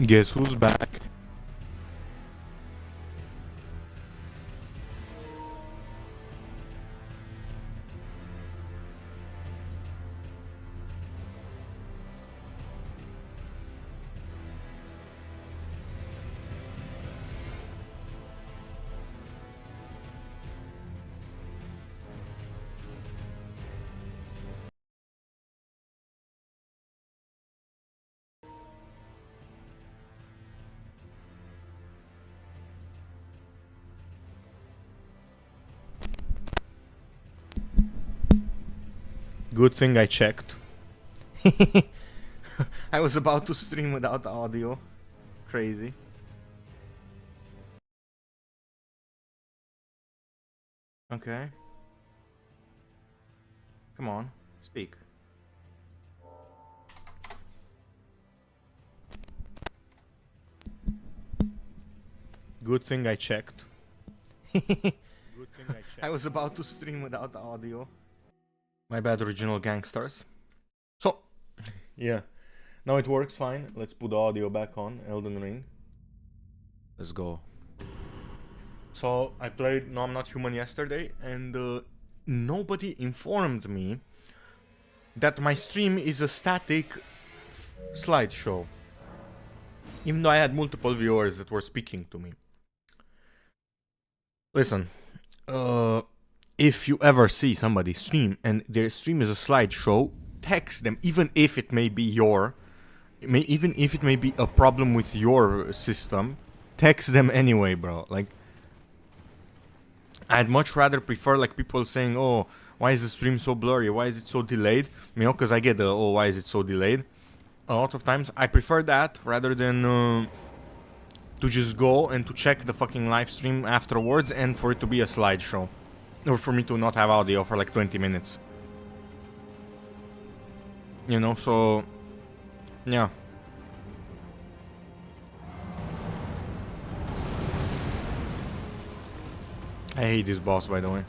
Guess who's back? Good thing I checked. I was about to stream without audio. Crazy. Okay. Come on, speak. Good thing I checked. Good thing I checked. I was about to stream without audio. My bad, original gangsters. So, yeah. Now it works fine. Let's put the audio back on. Elden Ring. Let's go. So, I played No I'm Not Human yesterday, and nobody informed me that my stream is a static slideshow. Even though I had multiple viewers that were speaking to me. Listen, if you ever see somebody stream and their stream is a slideshow, text them, even if it may be even if it may be a problem with your system, text them anyway, bro. Like, I'd much rather prefer like people saying, "Oh, why is the stream so blurry? Why is it so delayed?" You know, because I get the, "Oh, why is it so delayed?" A lot of times I prefer that rather than to just go and to check the fucking live stream afterwards and for it to be a slideshow. Or for me to not have audio for like 20 minutes. You know, so... yeah. I hate this boss, by the way.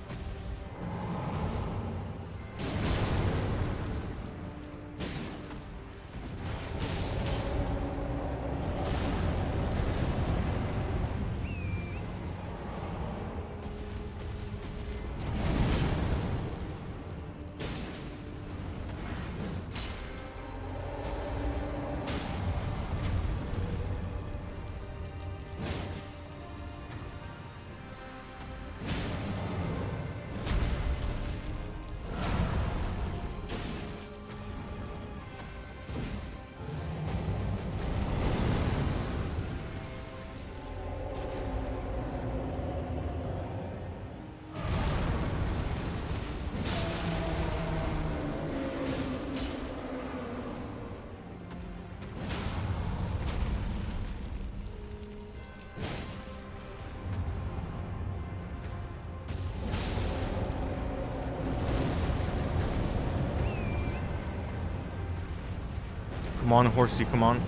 Come on, horsey, come on.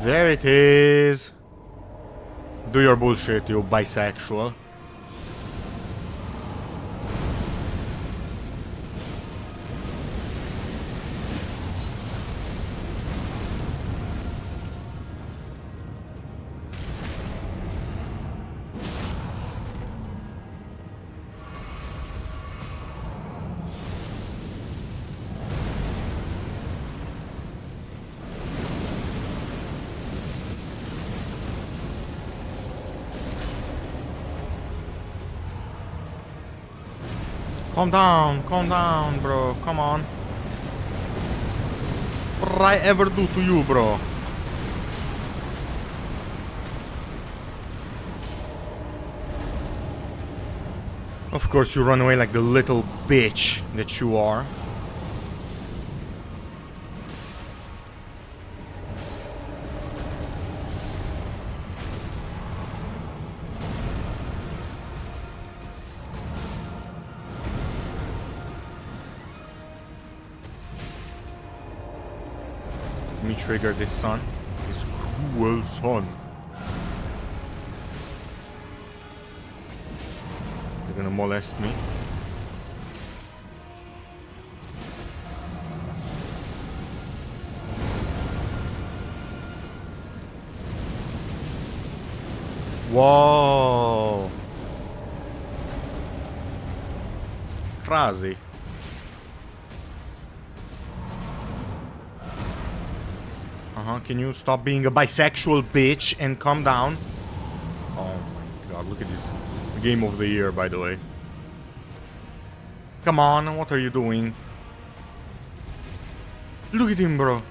There it is. Do your bullshit, you bisexual. Calm down, bro. Come on. What did I ever do to you, bro? Of course, you run away like the little bitch that you are. Let me trigger this son. This cruel son. They're gonna molest me. Whoa. Crazy. Can you stop being a bisexual bitch and calm down? Oh my god, look at this. Game of the year, by the way. Come on, what are you doing? Look at him, bro.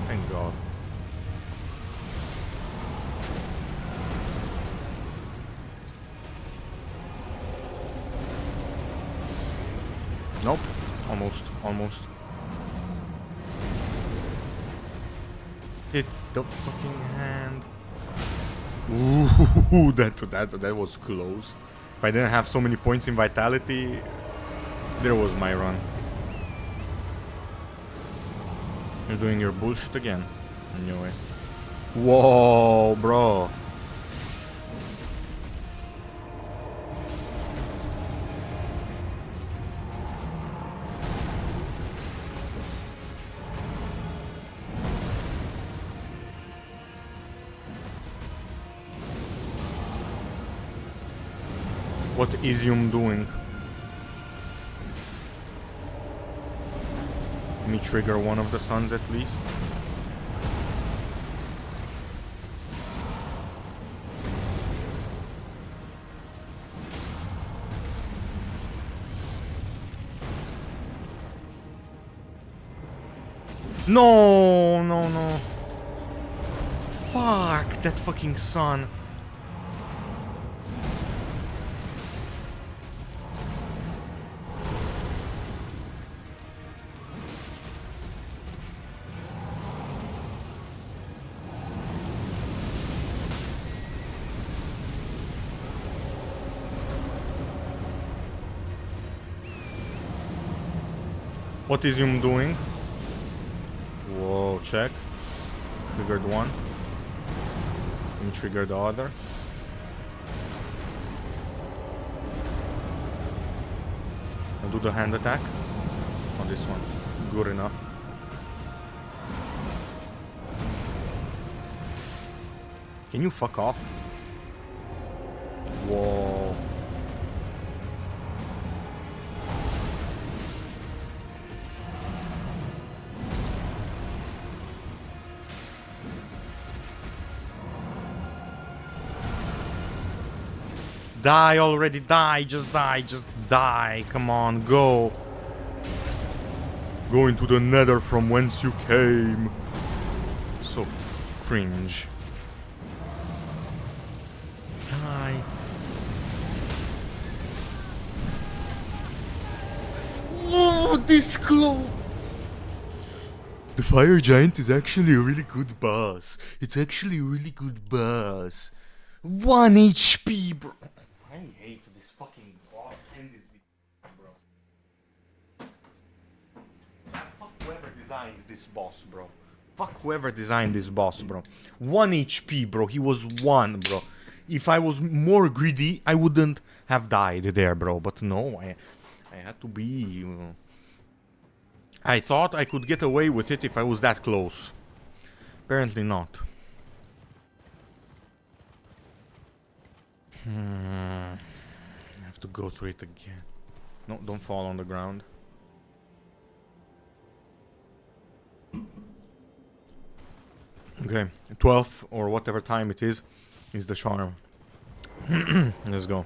Thank god. Nope. Almost. Hit the fucking hand. Ooh, that was close. If I didn't have so many points in vitality, there was my run. You're doing your bullshit again. Anyway. Whoa, bro. What is Yum doing? Let me trigger one of the suns at least. No. Fuck, that fucking sun. What is Yum doing? Whoa, check. Triggered one. Let me trigger the other. I'll do the hand attack on this one. Good enough. Can you fuck off? Whoa. Die already, die, just die, come on, go. Go into the nether from whence you came. So cringe. Die. Oh, this close. The fire giant is actually a really good boss. It's actually a really good boss. 1 HP, bro. I hate this fucking boss and this video, bro. Fuck whoever designed this boss, bro. Fuck whoever designed this boss, bro. 1 HP, bro. He was 1, bro. If I was more greedy, I wouldn't have died there, bro. But no, I had to be... I thought I could get away with it if I was that close. Apparently not. I have to go through it again. No, don't fall on the ground. Okay, 12 or whatever time it is the charm. Let's go.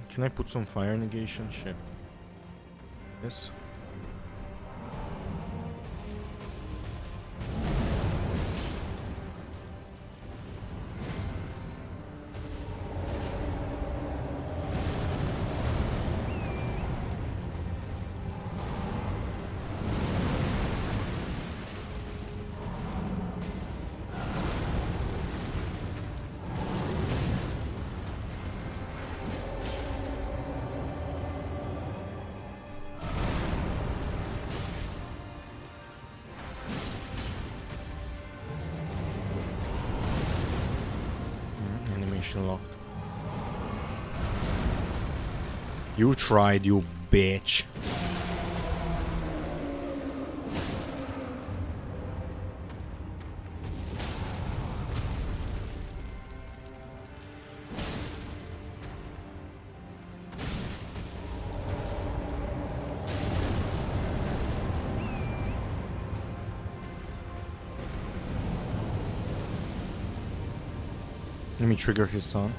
Can I put some fire negation? Shit. Yes. Animation locked. You tried, you bitch. Let me trigger his son.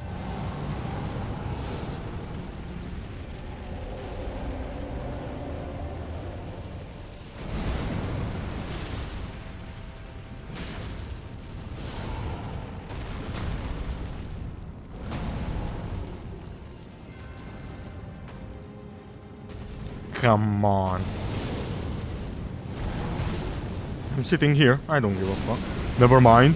Come on. I'm sitting here. I don't give a fuck. Never mind.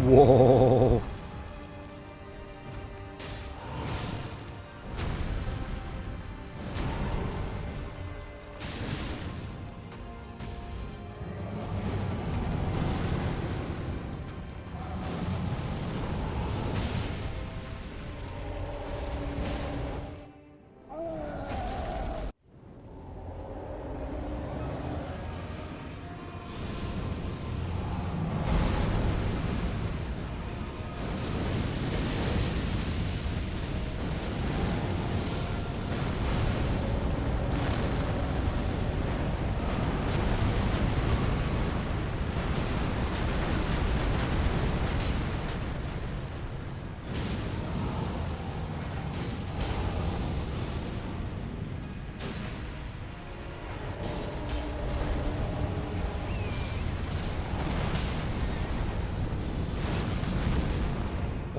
Whoa.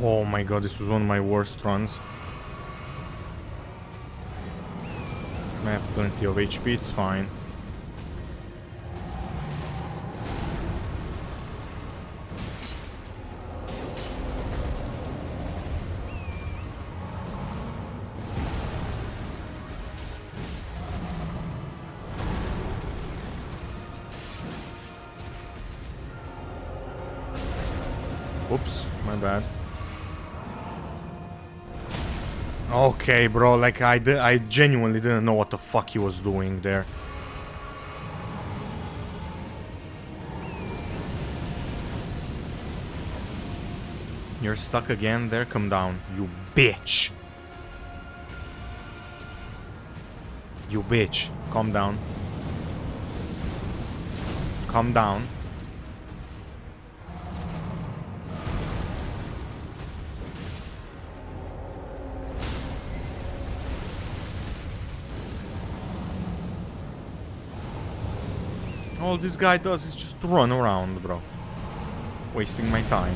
Oh my god, this was one of my worst runs. I have plenty of HP, it's fine. Oops, my bad. Okay, bro, like I genuinely didn't know what the fuck he was doing there. You're stuck again there? Come down, you bitch. You bitch. Calm down. Calm down. All this guy does is just run around, bro. Wasting my time.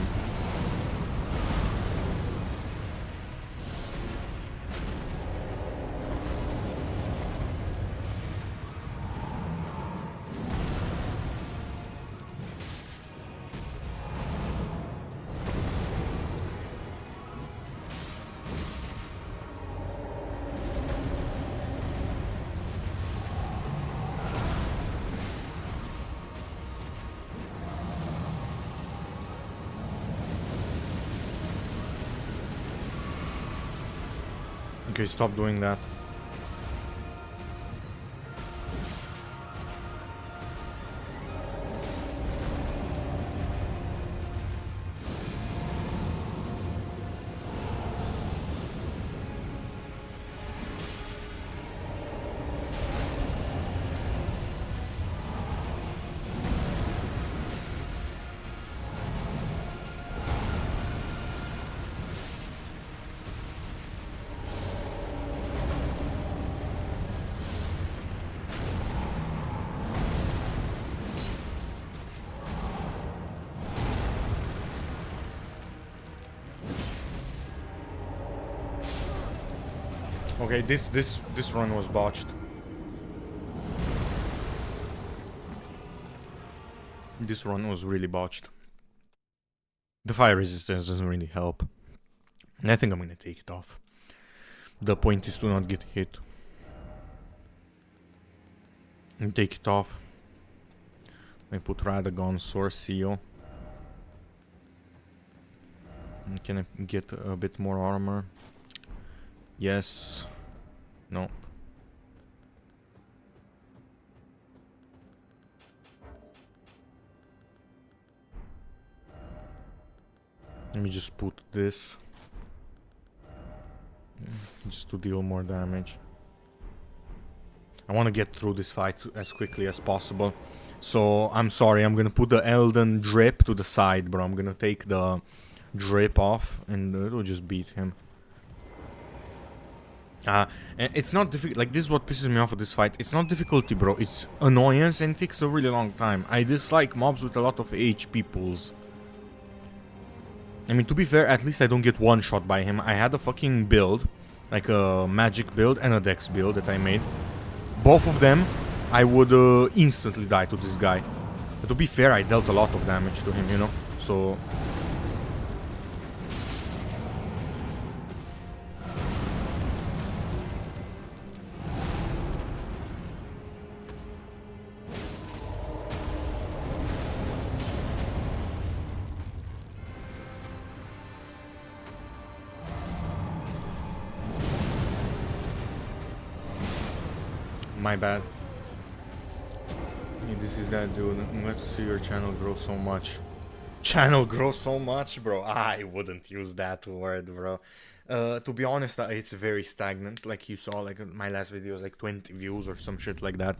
Okay, stop doing that. Okay, this run was botched. This run was really botched. The fire resistance doesn't really help. And I think I'm gonna take it off. The point is to not get hit. And take it off. I put Radagon, Source Seal. And can I get a bit more armor? Yes. No. Let me just put this. Just to deal more damage. I want to get through this fight as quickly as possible. So, I'm sorry, I'm gonna put the Elden Drip to the side, bro. I'm gonna take the drip off and it'll just beat him. And it's not difficult. Like, this is what pisses me off of this fight. It's not difficulty, bro. It's annoyance and it takes a really long time. I dislike mobs with a lot of HP pulls. I mean, to be fair, at least I don't get one shot by him. I had a fucking build, like a magic build and a dex build that I made. Both of them, I would instantly die to this guy. But to be fair, I dealt a lot of damage to him, you know? So... My bad. Hey, this is that dude. I'm glad to see your channel grow so much. Channel grow so much, bro? I wouldn't use that word, bro. To be honest, it's very stagnant. Like you saw, like my last video was like 20 views or some shit like that.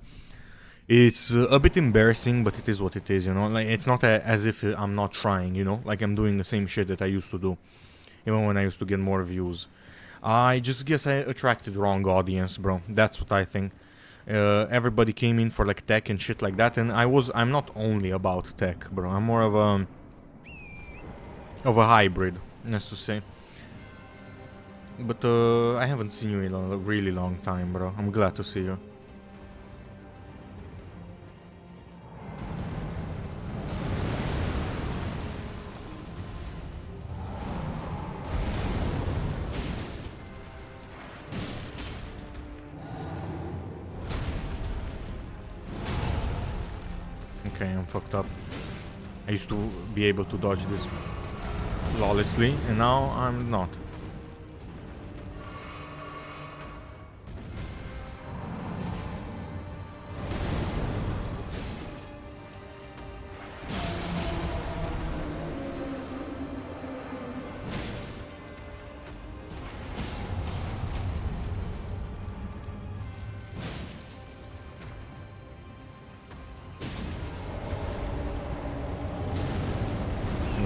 It's a bit embarrassing, but it is what it is, you know? Like, it's not as if I'm not trying, you know? Like, I'm doing the same shit that I used to do. Even when I used to get more views. I just guess I attracted the wrong audience, bro. That's what I think. Everybody came in for like tech and shit like that, and I'm not only about tech, bro. I'm more of a hybrid, as to say. But I haven't seen you in a really long time, bro. I'm glad to see you. Okay, I'm fucked up. I used to be able to dodge this flawlessly, and now I'm not.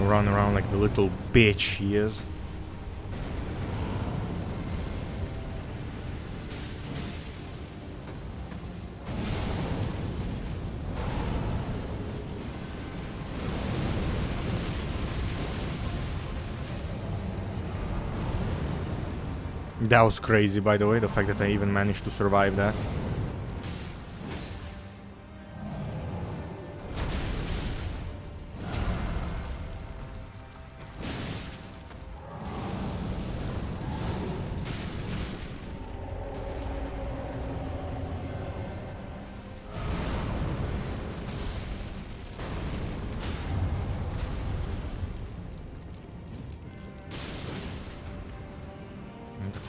Run around like the little bitch he is. That was crazy, by the way, the fact that I even managed to survive that.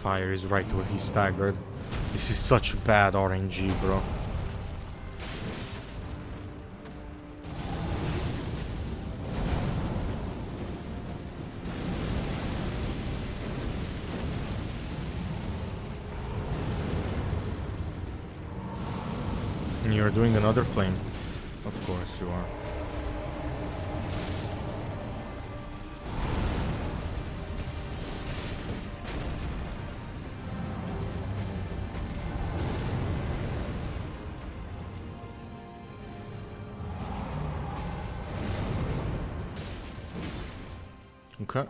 Fire is right where he staggered. This is such bad RNG, bro. And you're doing another flame. Of course you are. Okay.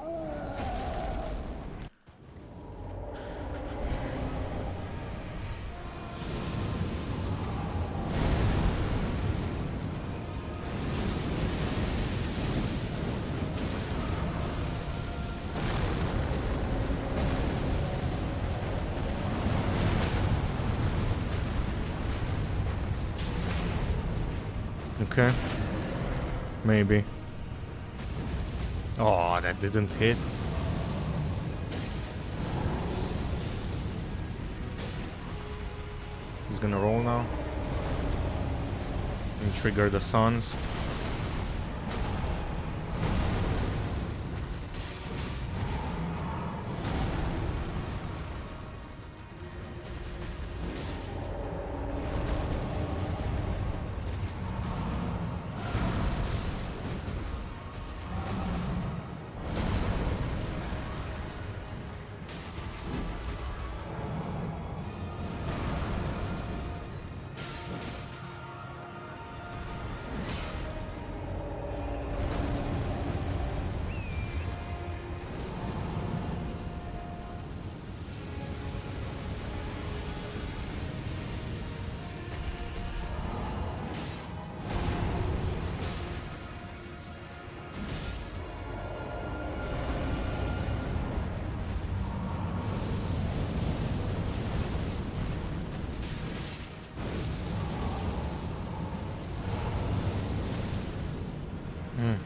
Okay. Maybe. Oh, that didn't hit. He's gonna roll now. And trigger the suns.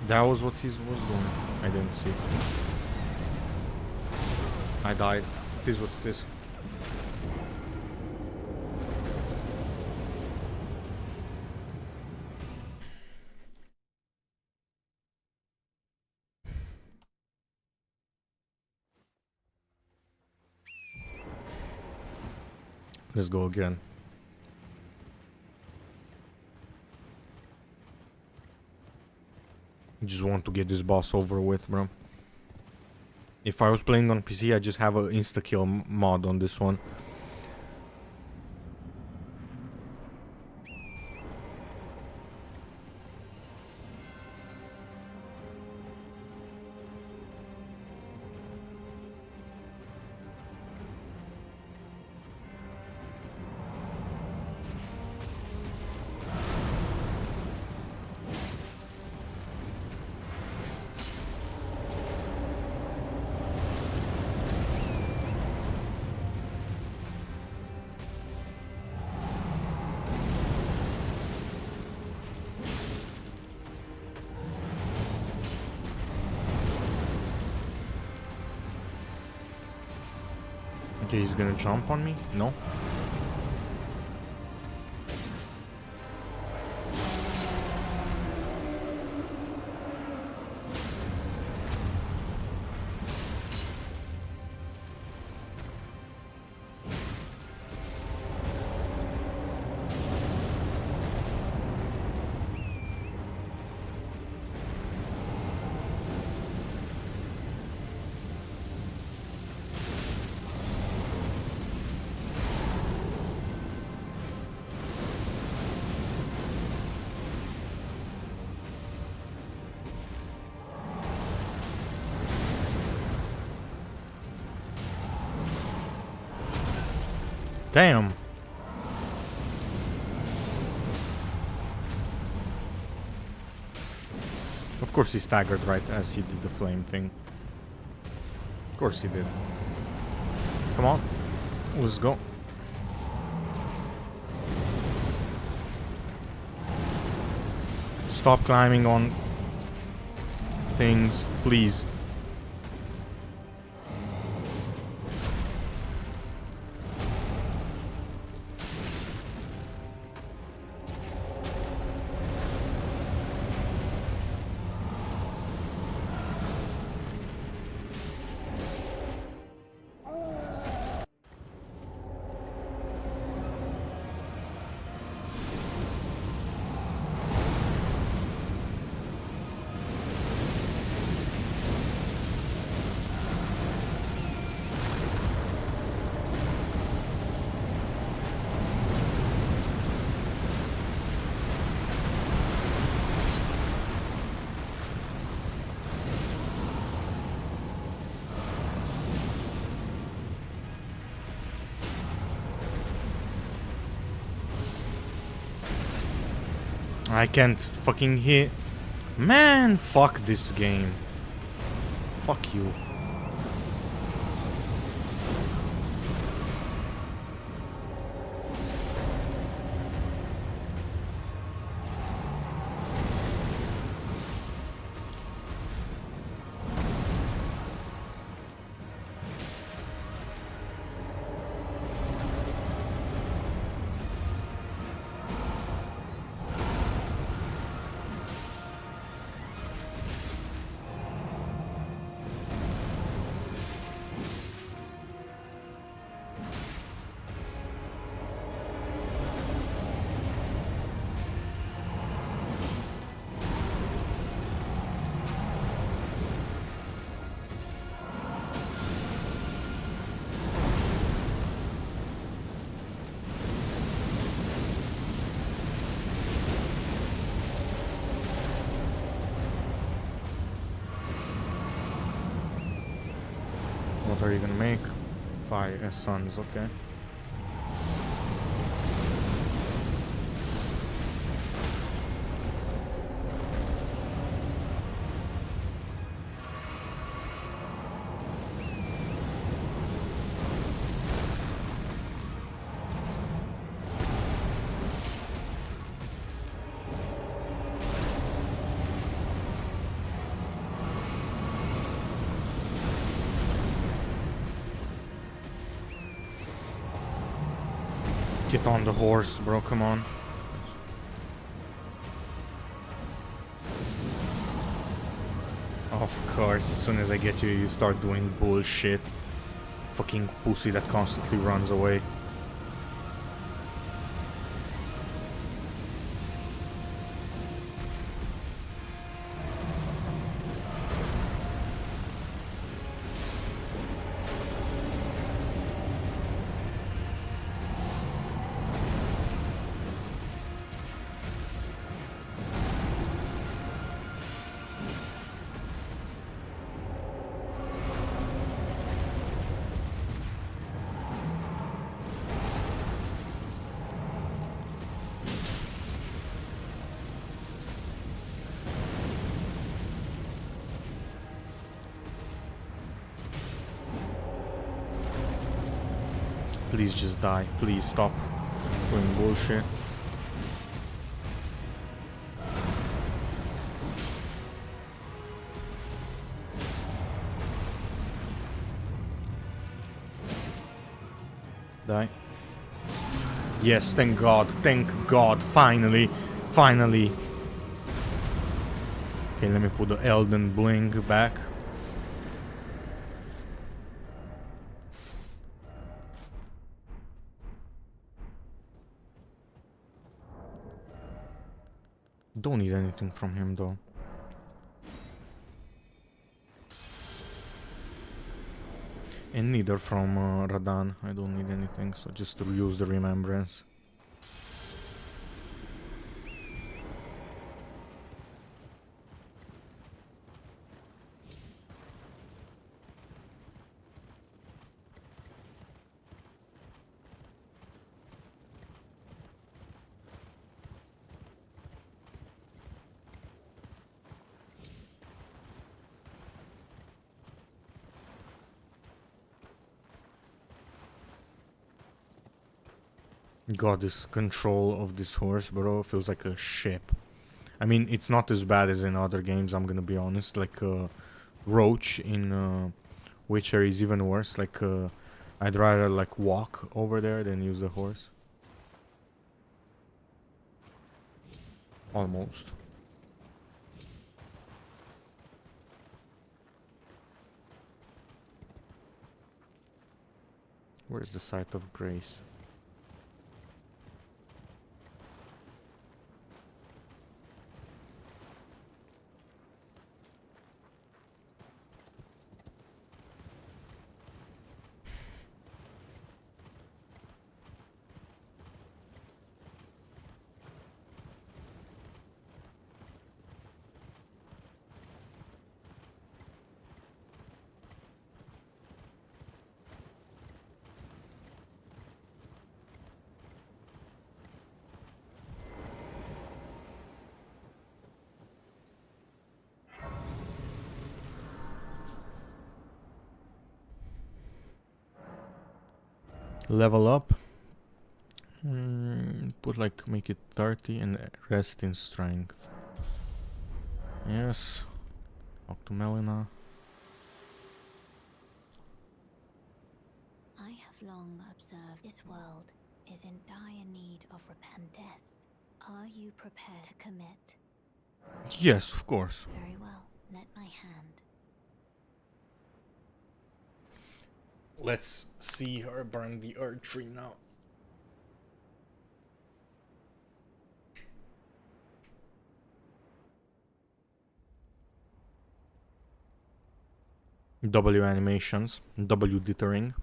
That was what he was doing. I didn't see. I died. It is what it is. Let's go again. Just want to get this boss over with, bro. If I was playing on PC, I just have an insta-kill mod on this one. Okay, he's gonna jump on me? No? Damn. Of course he staggered right as he did the flame thing. Of course he did. Come on. Let's go. Stop climbing on things, please. I can't fucking hit. Man, fuck this game. Fuck you. What are you gonna make? Fire sons, okay. Get on the horse, bro, come on. Of course, as soon as I get you, you start doing bullshit. Fucking pussy that constantly runs away. Please just die. Please stop doing bullshit. Die. Yes, thank God. Thank God. Finally. Finally. Okay, let me put the Elden Bling back. Don't need anything from him though. And neither from Radan. I don't need anything, so just to use the remembrance. God, this control of this horse, bro, feels like a ship. I mean, it's not as bad as in other games, I'm gonna be honest. Like, Roach in Witcher is even worse. Like, I'd rather, like, walk over there than use the horse. Almost. Where's the site of grace? Level up. Put like, make it 30 and rest in strength. Yes. Talk to Melina. I have long observed this world is in dire need of repentance. Are you prepared to commit? Yes, of course. Very well. Let my hand. Let's see her burn the earth tree now. W animations, W dithering.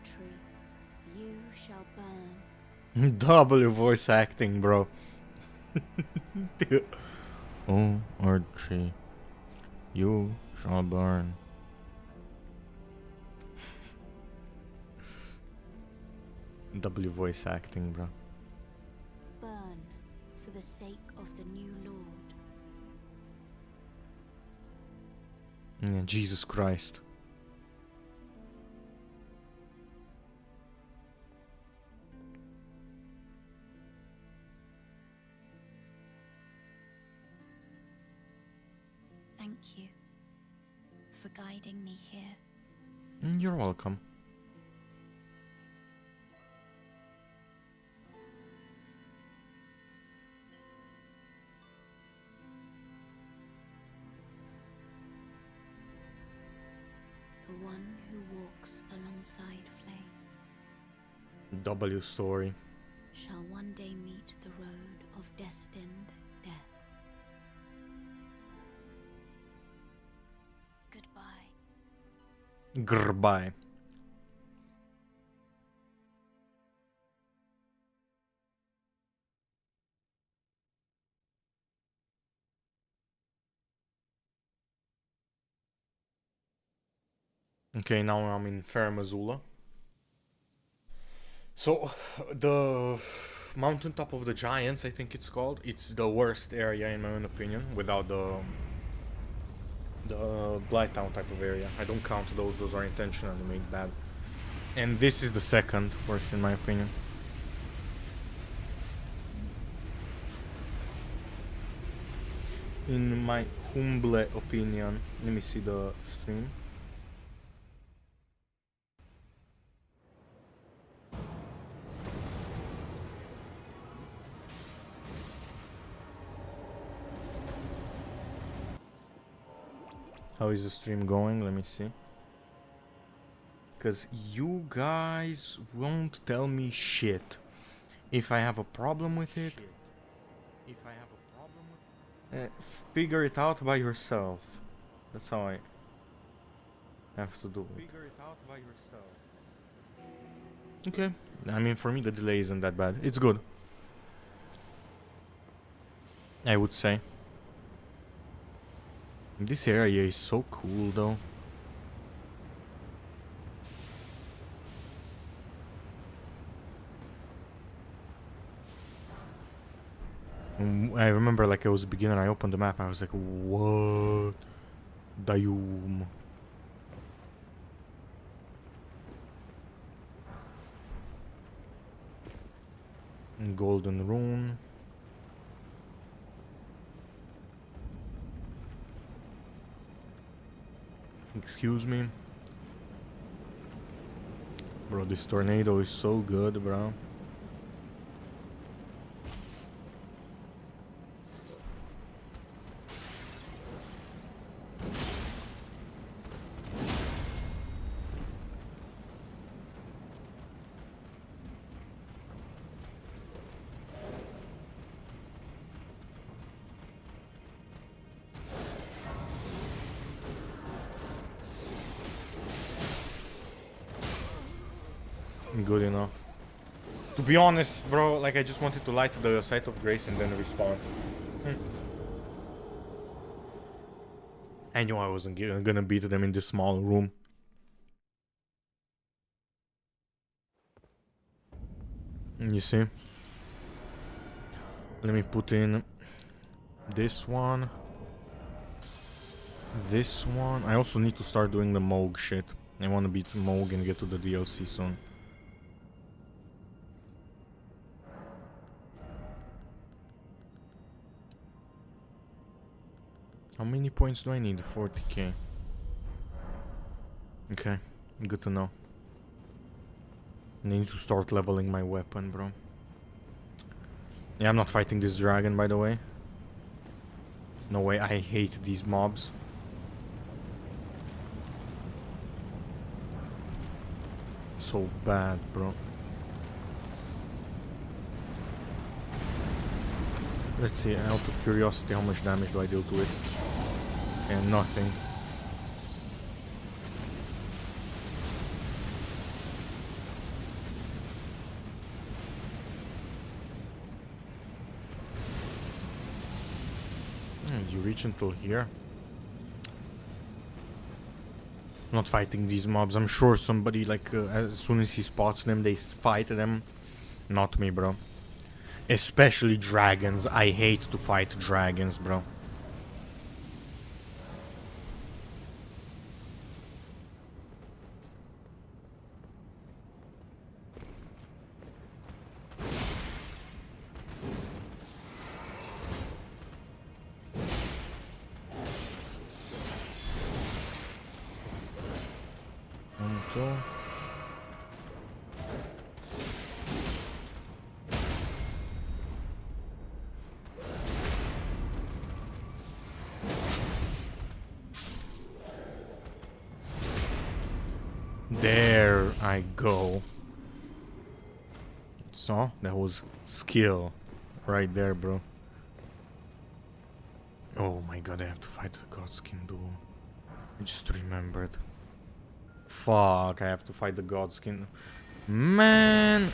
tree, you shall burn. W voice acting, bro. Oh, Archie, you shall burn. W voice acting, bro. Burn for the sake of the new Lord. Yeah, Jesus Christ. Thank you for guiding me here. You're welcome. The one who walks alongside flame W story. shall one day meet the road of destined death. Goodbye. Goodbye. Okay, now I'm in Farum Azula. So, the mountaintop of the giants, I think it's called. It's the worst area in my own opinion, without the Blighttown type of area. I don't count those; those are intentionally made bad. And this is the second worst in my opinion. In my humble opinion, let me see the stream. How is the stream going? Let me see. Because you guys won't tell me shit. If I have a problem with it, figure it out by yourself. That's how I have to do it. Figure it out by yourself. Okay. I mean, for me, the delay isn't that bad. It's good. I would say. This area is so cool, though. I remember, like, I was a beginner, I opened the map, I was like, what? Dayum. Golden rune. Excuse me. Bro, this tornado is so good, bro. Good enough. To be honest, bro, like I just wanted to light the Site of Grace and then respawn. I knew I wasn't gonna beat them in this small room. You see? Let me put in this one. This one. I also need to start doing the Moog shit. I want to beat Moog and get to the DLC soon. How many points do I need? 40k. Okay, good to know. I need to start leveling my weapon, bro. Yeah, I'm not fighting this dragon, by the way. No way, I hate these mobs. So bad, bro. Let's see, out of curiosity, how much damage do I deal to it? And nothing. You reach until here. Not fighting these mobs. I'm sure somebody, like, as soon as he spots them, they fight them. Not me, bro. Especially dragons. I hate to fight dragons, bro. There I go. So, that was skill right there, bro. Oh my god, I have to fight the Godskin duel. I just remembered. Fuck, I have to fight the Godskin. Man!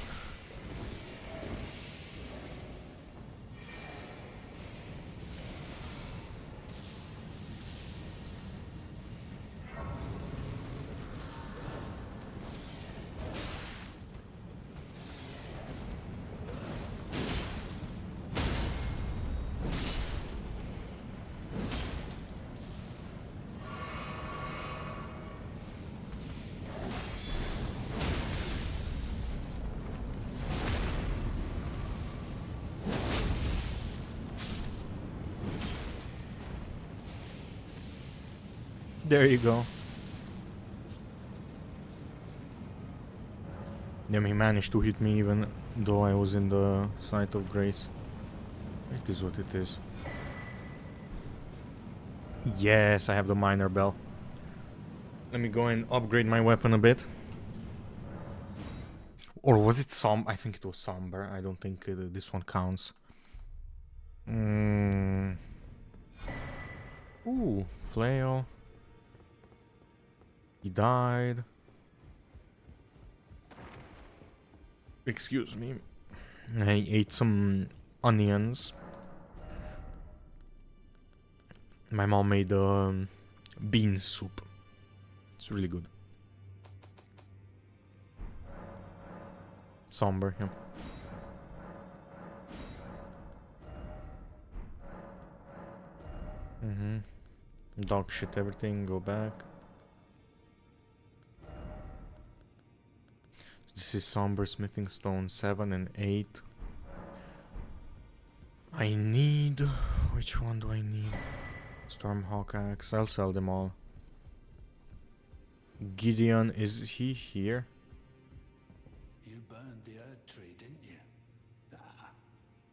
There you go. Damn, he managed to hit me even though I was in the Sight of Grace. It is what it is. Yes, I have the Minor Bell. Let me go and upgrade my weapon a bit. Or was it I think it was Somber. I don't think this one counts. Ooh, Flail. He died. Excuse me. I ate some onions. My mom made bean soup. It's really good. Somber, yeah. Dog shit everything, go back. This is Somber Smithing Stone 7 and 8. I need... Which one do I need? Stormhawk Axe. I'll sell them all. Gideon, is he here? You burned the Erd tree, didn't you?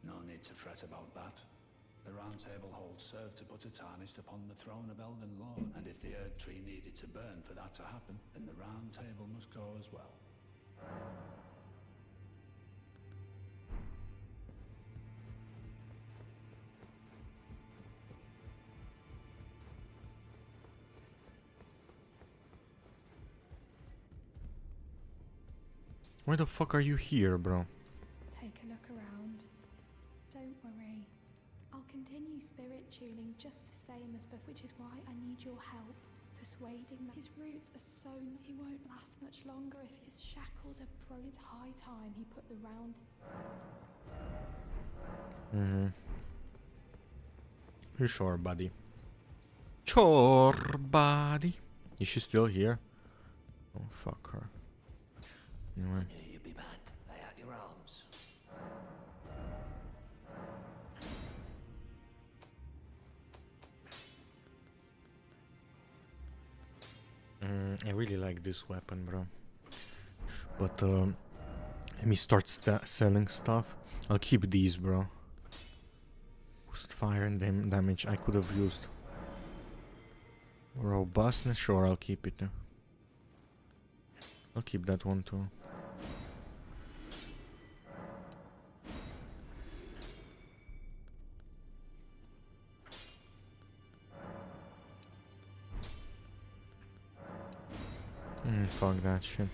No need to fret about that. The Round Table hold served to put a tarnish upon the throne of Elden Lord, and if the Erd tree needed to burn for that to happen, then the Round Table must go as well. Why the fuck are you here, bro? Take a look around. Don't worry. I'll continue spirit tuning just the same as before, which is why I need your help. Persuading his roots are sown. He won't last much longer if his shackles are broken. It's high time he put the round. You sure, buddy? Sure, buddy. Is she still here? Oh, fuck her. Anyway. You'll be back. Lay out your arms. I really like this weapon, bro. But let me start selling stuff. I'll keep these, bro. Boost fire and damage. I could have used robustness. Sure, I'll keep it. I'll keep that one too. Fuck that shit.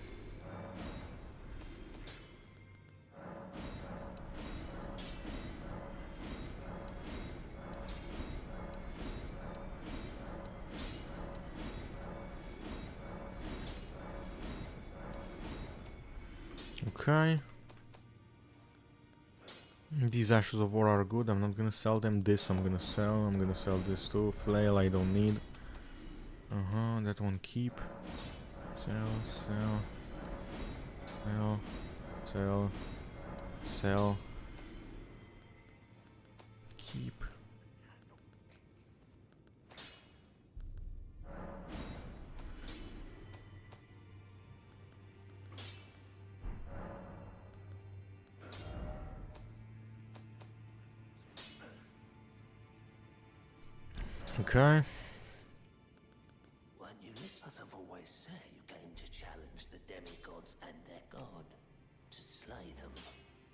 Okay. These Ashes of War are good. I'm not gonna sell them. This I'm gonna sell. I'm gonna sell this too. Flail I don't need. That one keep. Sell, sell. Sell. Sell. Sell. Keep. Okay. When you listen, as I've always said, you came to challenge the demigods and their god, to slay them.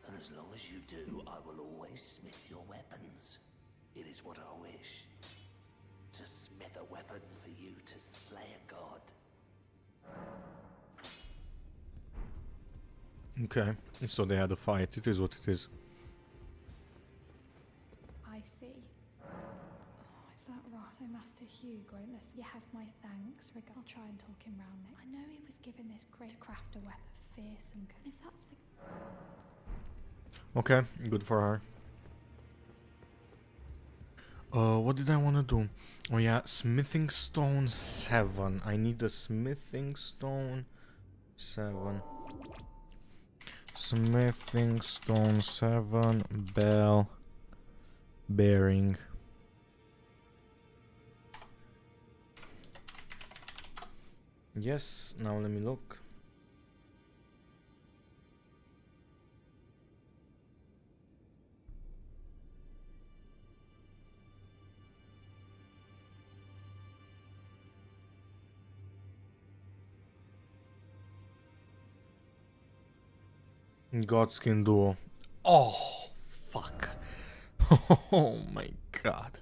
And as long as you do, I will always smith your weapons. It is what I wish. To smith a weapon for you to slay a god. Okay. So they had a fight. It is what it is. I see. Oh, is that right? So Master Hugh won't listen. You have my thanks. I'll try and talk him round it. I know he was given this great to craft a weapon, fierce and good. If that's the... Okay, good for her. What did I want to do? Oh yeah, smithing stone 7. I need a smithing stone 7. Smithing stone 7. Bell. Bearing. Yes, now let me look. Godskin Duo. Oh, fuck. Oh my god.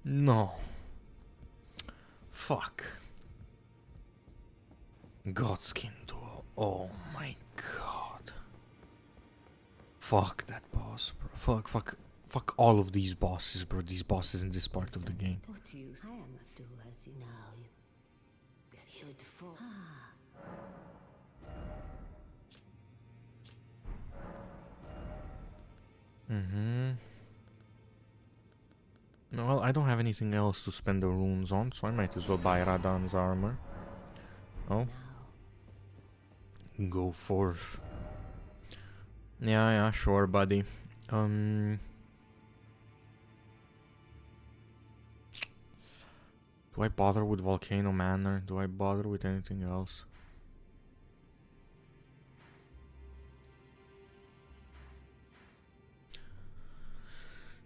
No. Fuck. Godskin Duo. Oh my god. Fuck that boss, bro. Fuck all of these bosses, bro. These bosses in this part of the game. What you I am a do as you know. You'd fall. Well, I don't have anything else to spend the runes on, so I might as well buy Radan's armor. Oh. Go forth. Yeah, sure, buddy. Do I bother with Volcano Manor? Do I bother with anything else?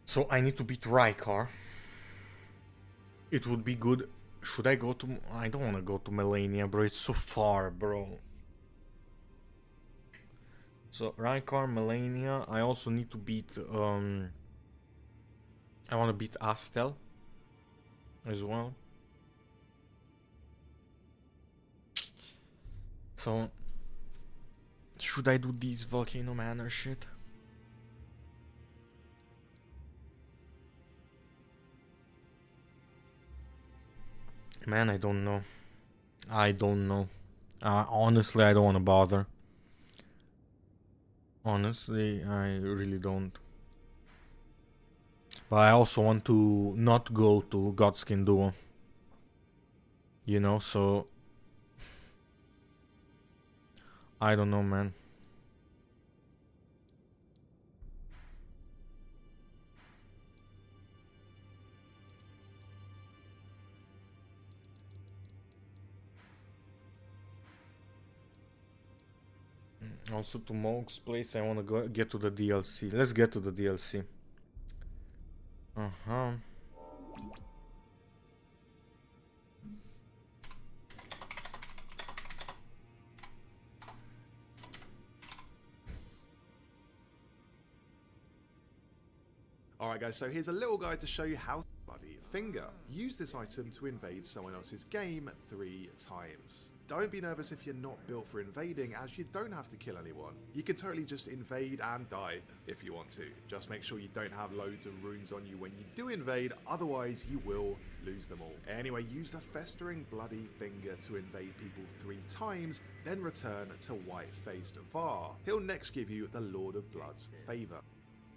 So I need to beat Rykar. It would be good. Should I go to... I don't want to go to Melania, bro. It's so far, bro. So Rykar, Melania. I also need to beat... I want to beat Astel as well. So... should I do these Volcano Manor shit? Man, I don't know. I don't know. Honestly, I don't want to bother. Honestly, I really don't. But I also want to not go to Godskin Duo. You know, so... I don't know, man. Also to Moog's place, I want to get to the DLC. Let's get to the DLC. Alright guys, so here's a little guide to show you how to bloody finger. Use this item to invade someone else's game 3 times. don't be nervous if you're not built for invading, as you don't have to kill anyone. You can totally just invade and die if you want to. Just make sure you don't have loads of runes on you when you do invade, otherwise you will lose them all. Anyway, use the Festering Bloody Finger to invade people 3 times, then return to White-Faced Var. He'll next give you the Lord of Blood's favor.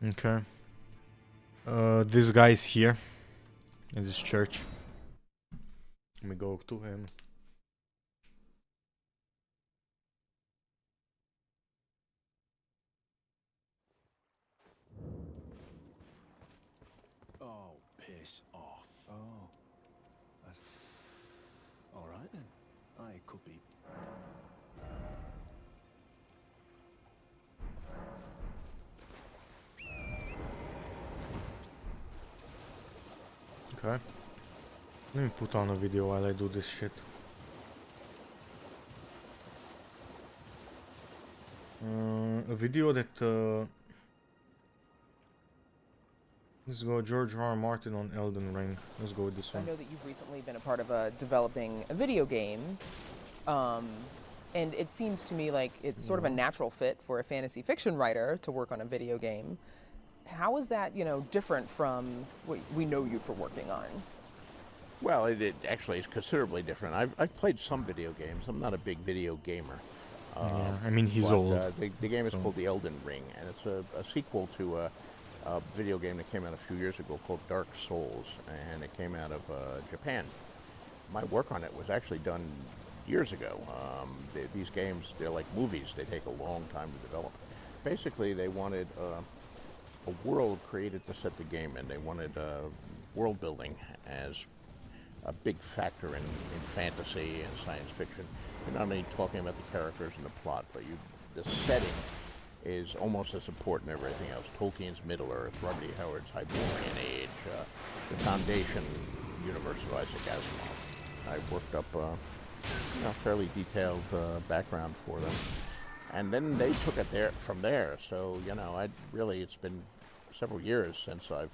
Okay. This guy's here in this church. Let me go to him. Oh, piss off. Oh. All right then. I could be. Okay. Let me put on a video while I do this shit. A video that let's go George R. R. Martin on Elden Ring. Let's go with this I one. know that you've recently been a part of developing a video game, and it seems to me like it's sort of a natural fit for a fantasy fiction writer to work on a video game. How is that, different from what we know you for working on? Well, it actually is considerably different. I've played some video games. I'm not a big video gamer. Yeah, I mean he's but, old. The game is so- called The Elden Ring, and it's a sequel to a video game that came out a few years ago called Dark Souls, and it came out of Japan. My work on it was actually done years ago. These games, they're like movies. They take a long time to develop. Basically, they wanted a world created to set the game in. They wanted world building as a big factor in fantasy and science fiction. You're not only talking about the characters and the plot, but the setting is almost as important as everything else. Tolkien's Middle-earth, Robert E. Howard's Hyborian Age, the Foundation universe of Isaac Asimov. I worked up a fairly detailed background for them. And then they took it from there. So, it's been several years since I've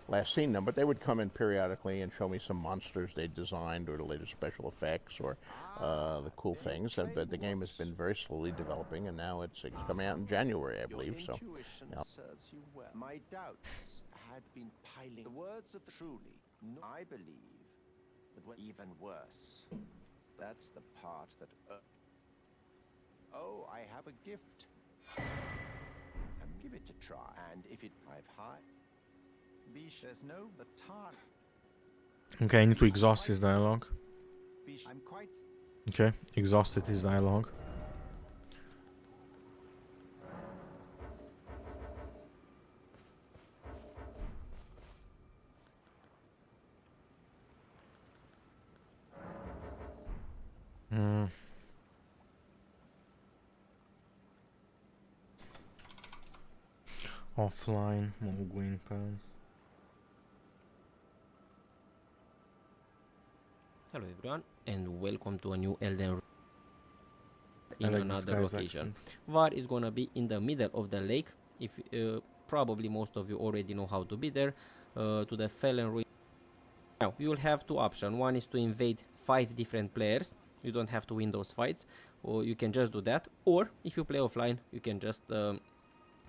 last seen them, but they would come in periodically and show me some monsters they designed or the latest special effects or the cool things. But the game has been very slowly developing, and now it's coming out in January, I believe. So, serves you well. My doubts had been piling. The words of truly, I believe, that were even worse. That's the part that. Oh, I have a gift. Give it a try, and if it I've high. There's no the tar. Okay, I need to exhaust his dialogue. I'm quite. Okay, exhausted his dialogue. Offline, more green pants. Hello everyone, and welcome to a new Elden Ring in I like this another guy's location. accent. Var is gonna be in the middle of the lake. If probably most of you already know how to be there, to the Fallen Ruin. Now you will have 2 options. One is to invade 5 different players. You don't have to win those fights, or you can just do that. Or if you play offline, you can just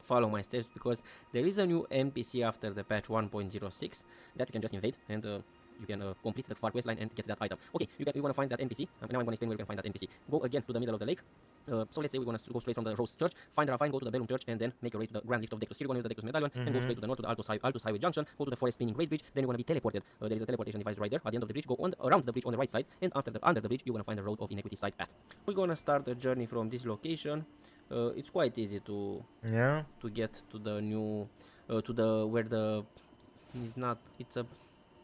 follow my steps, because there is a new NPC after the patch 1.06 that you can just invade, and you can complete the far quest line and get that item. Okay, you want to find that NPC. Now I'm going to explain where you can find that NPC. Go again to the middle of the lake. So let's say we want to go straight from the Rose Church, find the Ravine, go to the Bellum Church, and then make your way to the Grand Lift of Dectus. Here you're going to use the Dectus Medallion and go straight to the north to the Altus Highway Junction, go to the Forest Spinning Great Bridge, then you're going to be teleported. There is a teleportation device right there at the end of the bridge. Go around the bridge on the right side, and under the bridge you're going to find the Road of Iniquity side path. We're going to start the journey from this location. It's quite easy to get to the new it's a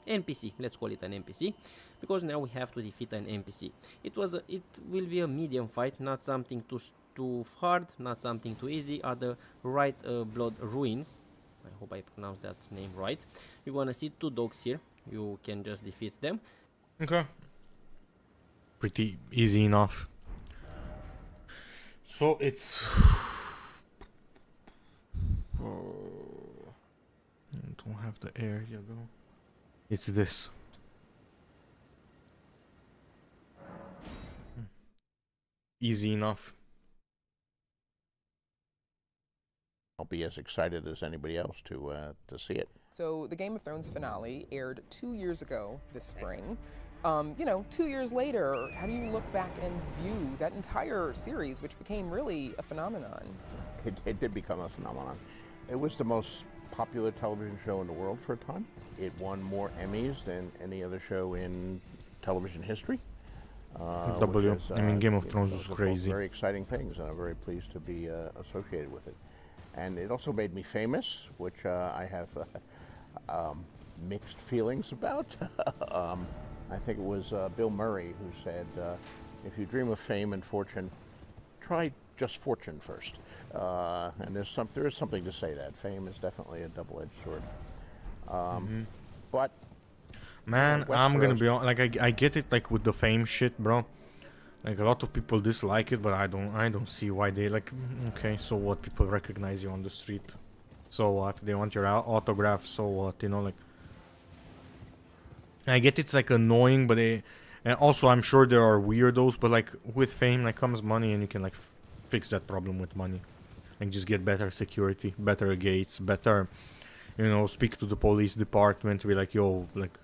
NPC, let's call it an NPC, because now we have to defeat an NPC. It will be a medium fight, not something too hard, not something too easy. At the Right Blood Ruins, I hope I pronounced that name right. You're gonna see 2 dogs here. You can just defeat them. Okay. Pretty easy enough. So it's I don't have the area though. It's this. easy enough. I'll be as excited as anybody else to see it. So the Game of Thrones finale aired 2 years ago this spring. You know, 2 years later, how do you look back and view that entire series, which became really a phenomenon? It did become a phenomenon. It was the most popular television show in the world for a time. It won more Emmys than any other show in television history. I mean, Game of Thrones was crazy. Very exciting things, and I'm very pleased to be associated with it. And it also made me famous, which I have mixed feelings about. I think it was Bill Murray who said, if you dream of fame and fortune, try just fortune first. And there is something to say that. Fame is definitely a double-edged sword. But man, I'm gonna be on, like, I get it, like, with the fame shit, bro. Like, a lot of people dislike it, but I don't see why they, like, okay, so what? People recognize you on the street, so what? They want your autograph, so what? You know, like, I get it's, like, annoying, but and also I'm sure there are weirdos, but, like, with fame, like, comes money, and you can, like, fix that problem with money, and just get better security, better gates, better, you know, speak to the police department, be like, yo, like,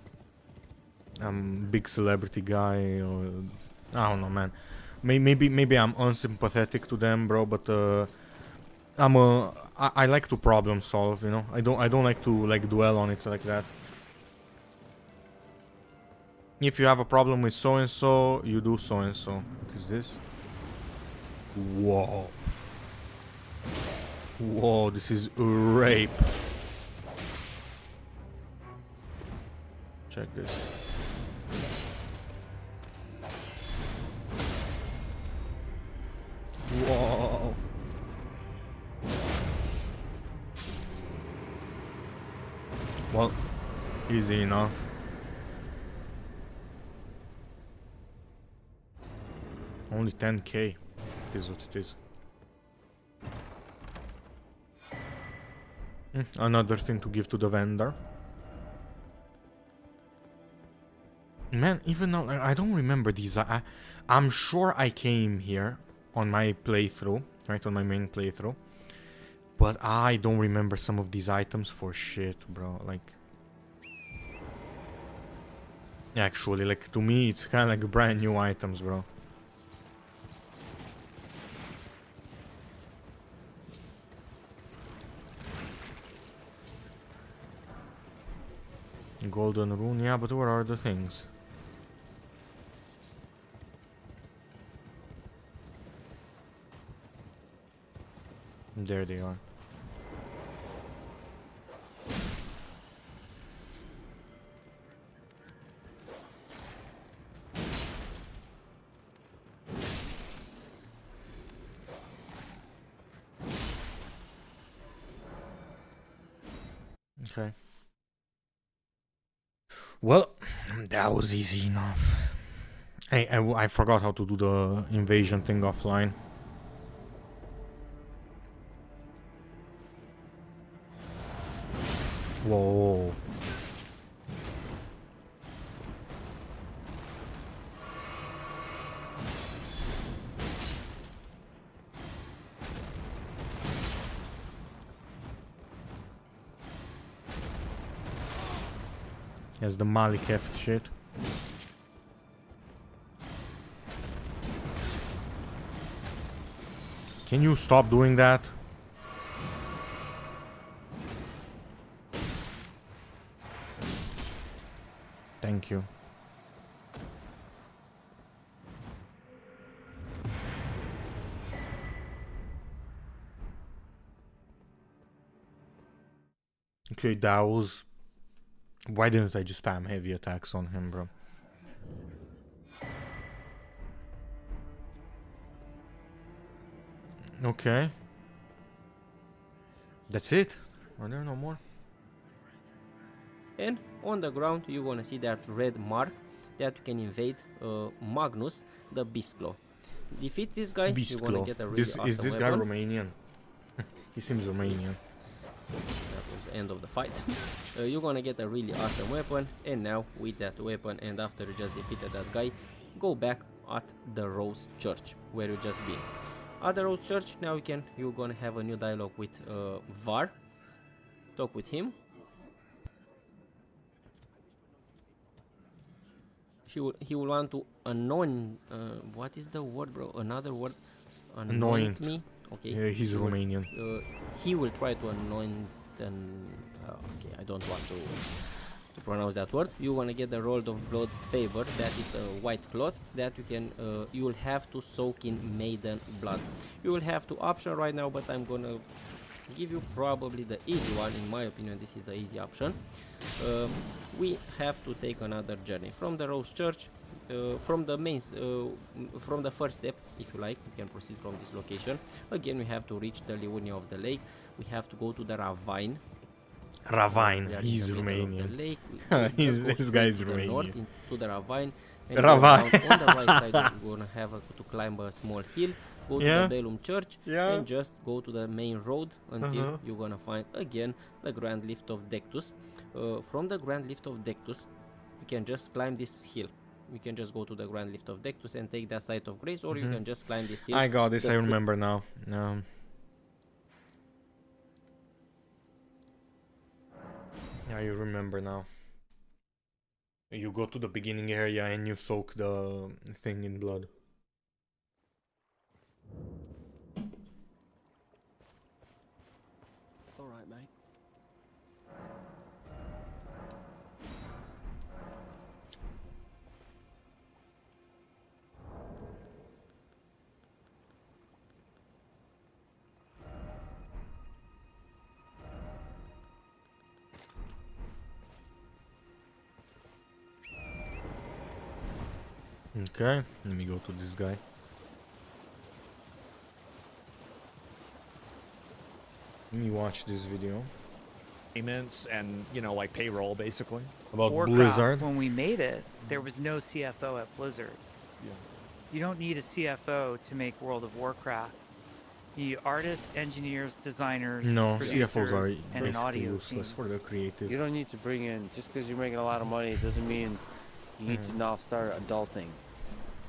I'm a big celebrity guy, or I don't know, man. Maybe I'm unsympathetic to them, bro. But I like to problem solve, you know. I don't like to, like, dwell on it like that. If you have a problem with so and so, you do so and so. What is this? Whoa. Whoa, this is rape. Check this. Whoa. Well, easy enough. Only 10k. It is what it is. Another thing to give to the vendor. Man, even though I don't remember these, I'm sure I came here on my playthrough, right, on my main playthrough, but I don't remember some of these items for shit, bro. Like, actually, like, to me, it's kind of like brand new items, bro. Golden rune, yeah, but where are the things? There they are. Okay. Well, that was easy enough. I forgot how to do the invasion thing offline. Whoa. Yes, the Maliketh shit. Can you stop doing that? Thank you. Okay, that was... Why didn't I just spam heavy attacks on him, bro? Okay. That's it? Are there no more? And on the ground you're gonna see that red mark that you can invade Magnus, the Beastclaw. Defeat this guy, you're gonna get a really awesome Is this weapon. guy Romanian? He seems Romanian. That was the end of the fight. You're gonna get a really awesome weapon, and now with that weapon, and after you just defeated that guy, go back at the Rose Church, where you just been. At the Rose Church, now you're gonna have a new dialogue with Var. Talk with him. He will want to anoint. What is the word, bro? Another word. Anoint me. Okay. Yeah, he's Romanian. He will try to anoint. Okay, I don't want to pronounce that word. You wanna get the roll of blood favor. That is a white cloth that you will have to soak in maiden blood. You will have two options right now, but I'm gonna give you probably the easy one. In my opinion, this is the easy option. We have to take another journey from the Rose Church, from the first step, if you like. We can proceed from this location. Again, we have to reach the Liunia of the lake. We have to go to the Ravine. He's Romanian. This guy is Romanian. To the Ravine. Ravine. On the right side, we're gonna have to climb a small hill. Go to the Bellum Church and just go to the main road until you're gonna find again the Grand Lift of Dectus. From the Grand Lift of Dectus, you can just climb this hill. You can just go to the Grand Lift of Dectus and take that Site of Grace, or you can just climb this hill. I got this, I remember now. I remember now. You go to the beginning area and you soak the thing in blood. Alright, mate. Okay, let me go to this guy. Let me watch this video. Payments and, you know, like payroll, basically. About Warcraft, Blizzard. when we made it, there was no CFO at Blizzard. Yeah. You don't need a CFO to make World of Warcraft. You need artists, engineers, designers, No, producers, CFOs are and an basically audio useless team. for the creative. You don't need to bring in, just because you're making a lot of money doesn't mean you need to now start adulting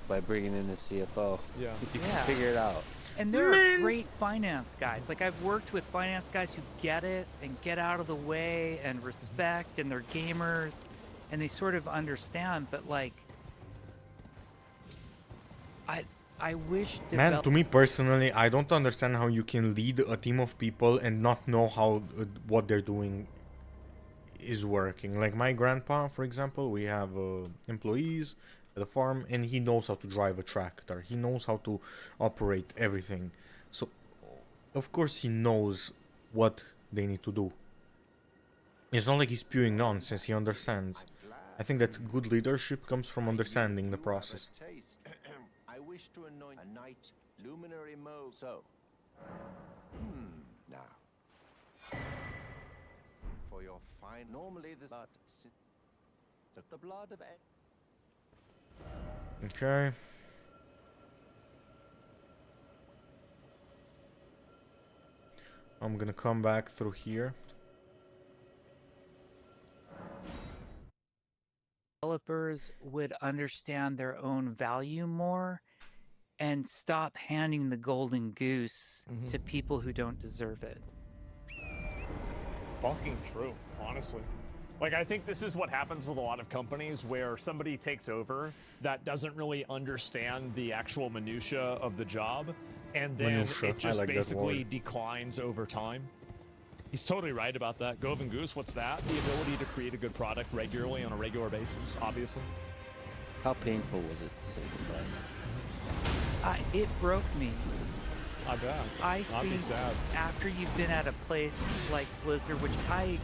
by bringing in the CFO. Yeah. You can Yeah. figure it out. And there are great finance guys. Like, I've worked with finance guys who get it and get out of the way and respect, and they're gamers, and they sort of understand. But like, I wish. Man, to me personally, I don't understand how you can lead a team of people and not know how what they're doing is working. Like my grandpa, for example, we have employees at the farm, and he knows how to drive a tractor. He knows how to operate everything. So, of course, he knows what they need to do. It's not like he's spewing nonsense. He understands. I think that good leadership comes from understanding the process. I wish to anoint a knight luminary mode. So, now for your fine. Normally, the blood of. Okay. I'm gonna come back through here. Developers would understand their own value more and stop handing the golden goose to people who don't deserve it. Fucking true, honestly. Like, I think this is what happens with a lot of companies where somebody takes over that doesn't really understand the actual minutia of the job, and then it just basically declines over time. He's totally right about that. Golden Goose, what's that? The ability to create a good product regularly on a regular basis, obviously. How painful was it to say goodbye? It broke me. I bet. I I'd be think sad. after you've been at a place like Blizzard, which I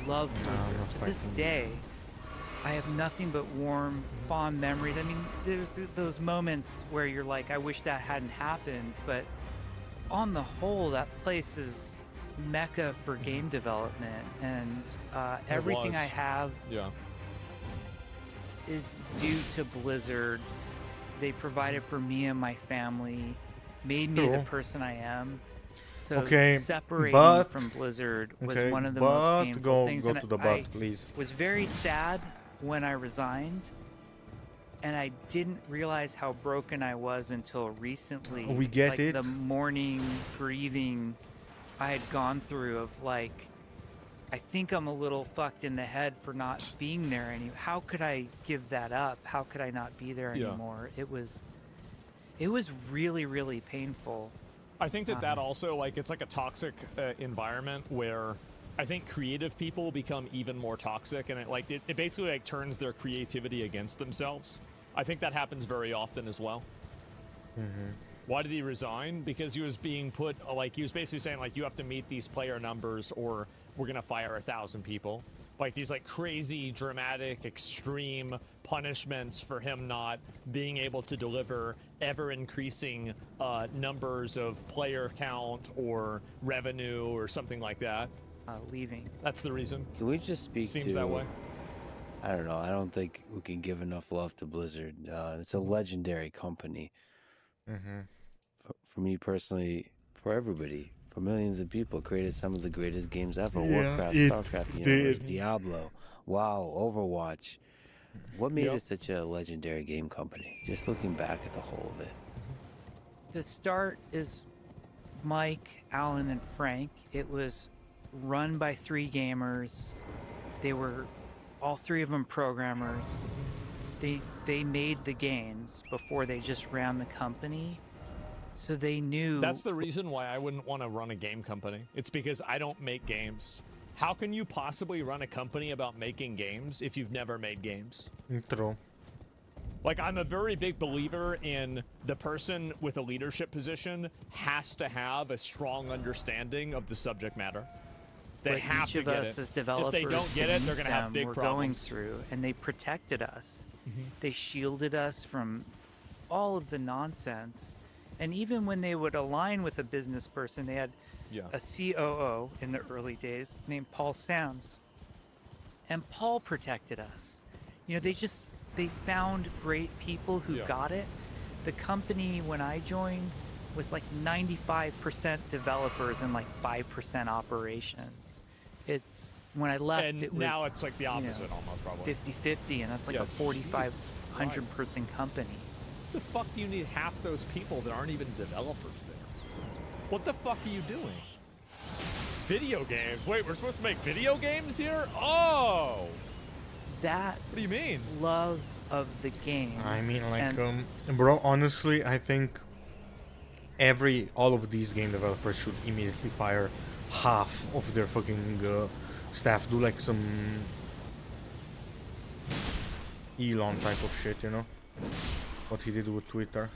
love Blizzard. To this day, I have nothing but warm, fond memories. I mean, there's those moments where you're like, I wish that hadn't happened, but on the whole, that place is mecca for game development, and everything I have is due to Blizzard. They provided for me and my family, made me the person I am. So separating from Blizzard was one of the most painful things. Go to the butt, please. Was very sad when I resigned, and I didn't realize how broken I was until recently. We get like it. The mourning, grieving I had gone through of like, I think I'm a little fucked in the head for not being there anymore. How could I give that up? How could I not be there anymore? It was really, really painful. I think that also, like, it's like a toxic environment where I think creative people become even more toxic, and it basically like turns their creativity against themselves. I think that happens very often as well. Mm-hmm. Why did he resign? Because he was being put, like, he was basically saying, like, you have to meet these player numbers or we're gonna fire 1,000 people. Like, these, like, crazy, dramatic, extreme punishments for him not being able to deliver ever-increasing numbers of player count or revenue or something like that. Leaving. That's the reason. Can we just speak Seems to... that way. I don't know. I don't think we can give enough love to Blizzard. It's a legendary company. Mm-hmm. For me personally, for everybody, for millions of people, created some of the greatest games ever. Yeah, Warcraft, it StarCraft, did. Universe, Diablo, WoW, Overwatch. What made Yep. it such a legendary game company? Just looking back at the whole of it. The start is Mike, Alan, and Frank. It was run by 3 gamers. They were all 3 of them programmers. They made the games before they just ran the company. So they knew. That's the reason why I wouldn't want to run a game company. It's because I don't make games. How can you possibly run a company about making games if you've never made games? True. Like, I'm a very big believer in the person with a leadership position has to have a strong understanding of the subject matter. They But have each to of get us it. as developers, If they don't get it, they're going to have big we're problems. going through, and they protected us. Mhm. They shielded us from all of the nonsense. And even when they would align with a business person, they had a COO in the early days named Paul Sams. And Paul protected us. You know, they found great people who got it. The company, when I joined, was like 95% developers and like 5% operations. It's, when I left, And it was, now it's like the you know, opposite almost, probably. 50-50, and that's like Yeah, a 4,500 person company. What the fuck do you need half those people that aren't even developers there? What the fuck are you doing? Video games? Wait, we're supposed to make video games here? Oh! That What do you mean? love of the game. I mean, like, and bro, honestly, I think all of these game developers should immediately fire half of their fucking staff. Do like some Elon type of shit, you know? What he did with Twitter.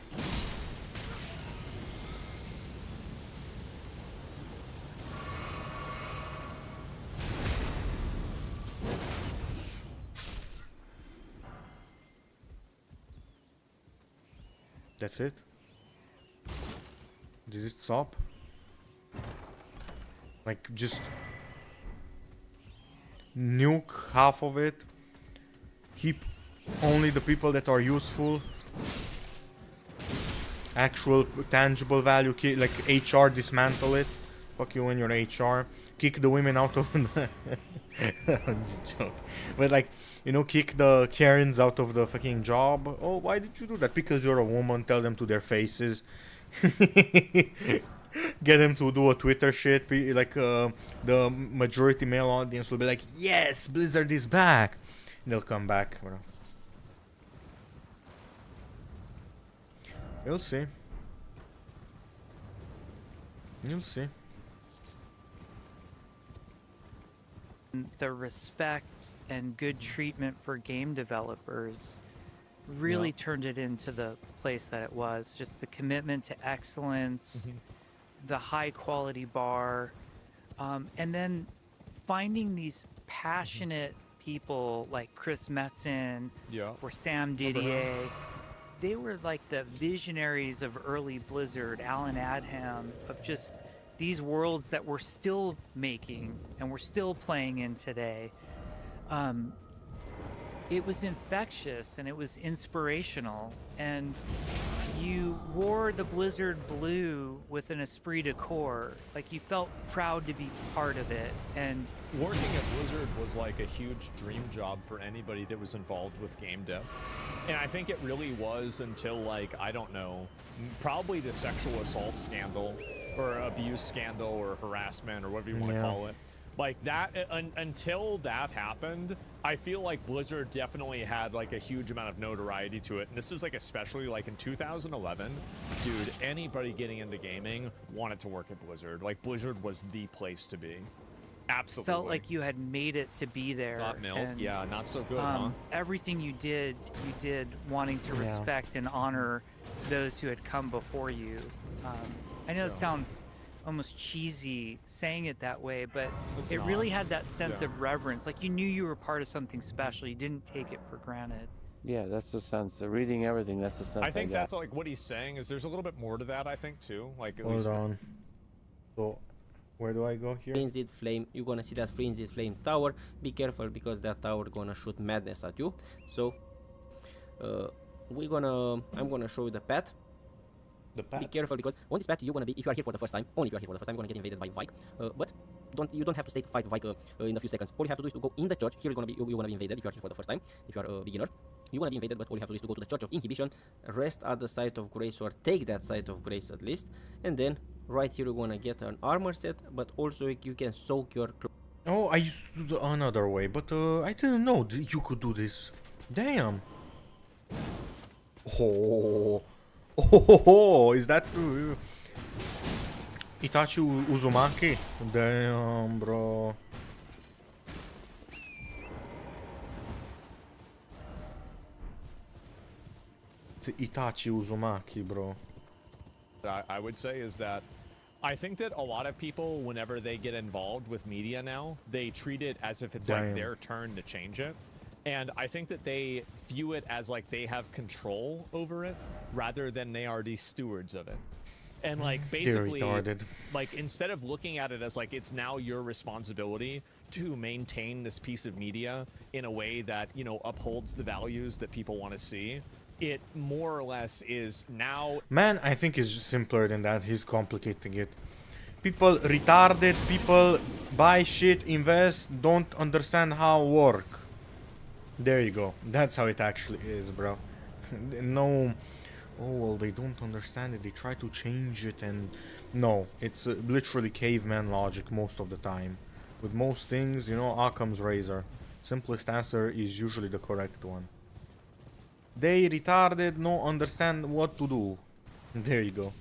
That's it? Did it stop? Like, just nuke half of it, keep only the people that are useful, actual tangible value, like HR, dismantle it, fuck you and your HR, kick the women out of the I'm just joking. But like, you know, kick the Karens out of the fucking job. Oh, why did you do that? Because you're a woman. Tell them to their faces. Get them to do a Twitter shit. Like the majority male audience will be like, yes, Blizzard is back. And they'll come back. Bro. You'll see. You'll see. the respect and good treatment for game developers really turned it into the place that it was. Just the commitment to excellence, the high quality bar, and then finding these passionate people like Chris Metzen or Sam Didier. They were like the visionaries of early Blizzard, Alan Adham, of just these worlds that we're still making and we're still playing in today. It was infectious and it was inspirational, and you wore the Blizzard blue with an esprit de corps. Like, you felt proud to be part of it. And working at Blizzard was like a huge dream job for anybody that was involved with game dev. And I think it really was until, like, I don't know, probably the sexual assault scandal or abuse scandal or harassment or whatever you want to call it. Like that, until that happened, I feel like Blizzard definitely had like a huge amount of notoriety to it. And this is like especially like in 2011, dude, anybody getting into gaming wanted to work at Blizzard. Like Blizzard was the place to be. Absolutely. Felt like you had made it to be there. Got milk, and, yeah, not so good, huh? Everything you did wanting to respect and honor those who had come before you. I know it sounds almost cheesy saying it that way, but it really had that sense of reverence. Like you knew you were part of something special. You didn't take it for granted. Yeah, that's the sense. Reading everything, that's the sense. I think that's like what he's saying is there's a little bit more to that, I think, too. Like at Hold least on. So, where do I go here? Frenzied Flame, you're gonna see that Frenzied Flame tower. Be careful because that tower gonna shoot madness at you. So, I'm gonna show you the path. Be careful because on this path you're gonna be, if you are here for the first time, only if you are here for the first time, you're gonna get invaded by Vike. But you don't have to stay to fight Vike in a few seconds. All you have to do is to go in the church. Here you're gonna be invaded if you are here for the first time. If you are a beginner, you're gonna be invaded, but all you have to do is to go to the Church of Inhibition, rest at the Site of Grace, or take that Site of Grace at least, and then right here you're gonna get an armor set, but also you can soak your clothes. Oh, I used to do the another way, but I didn't know you could do this. Damn. Oh, is that Itachi Uzumaki? Damn, bro. It's Itachi Uzumaki, bro. I would say is that I think that a lot of people, whenever they get involved with media now, they treat it as if it's like their turn to change it. And I think that they view it as like they have control over it rather than they are the stewards of it. And like basically, like instead of looking at it as like it's now your responsibility to maintain this piece of media in a way that, you know, upholds the values that people want to see, it more or less is now. Man, I think it's simpler than that. He's complicating it. People retarded, people buy shit, invest, don't understand how work. There you go. That's how it actually is, bro. No, oh well, they don't understand it. They try to change it, and no, it's literally caveman logic most of the time. With most things, you know, Occam's razor. Simplest answer is usually the correct one. They retarded, no understand what to do. There you go.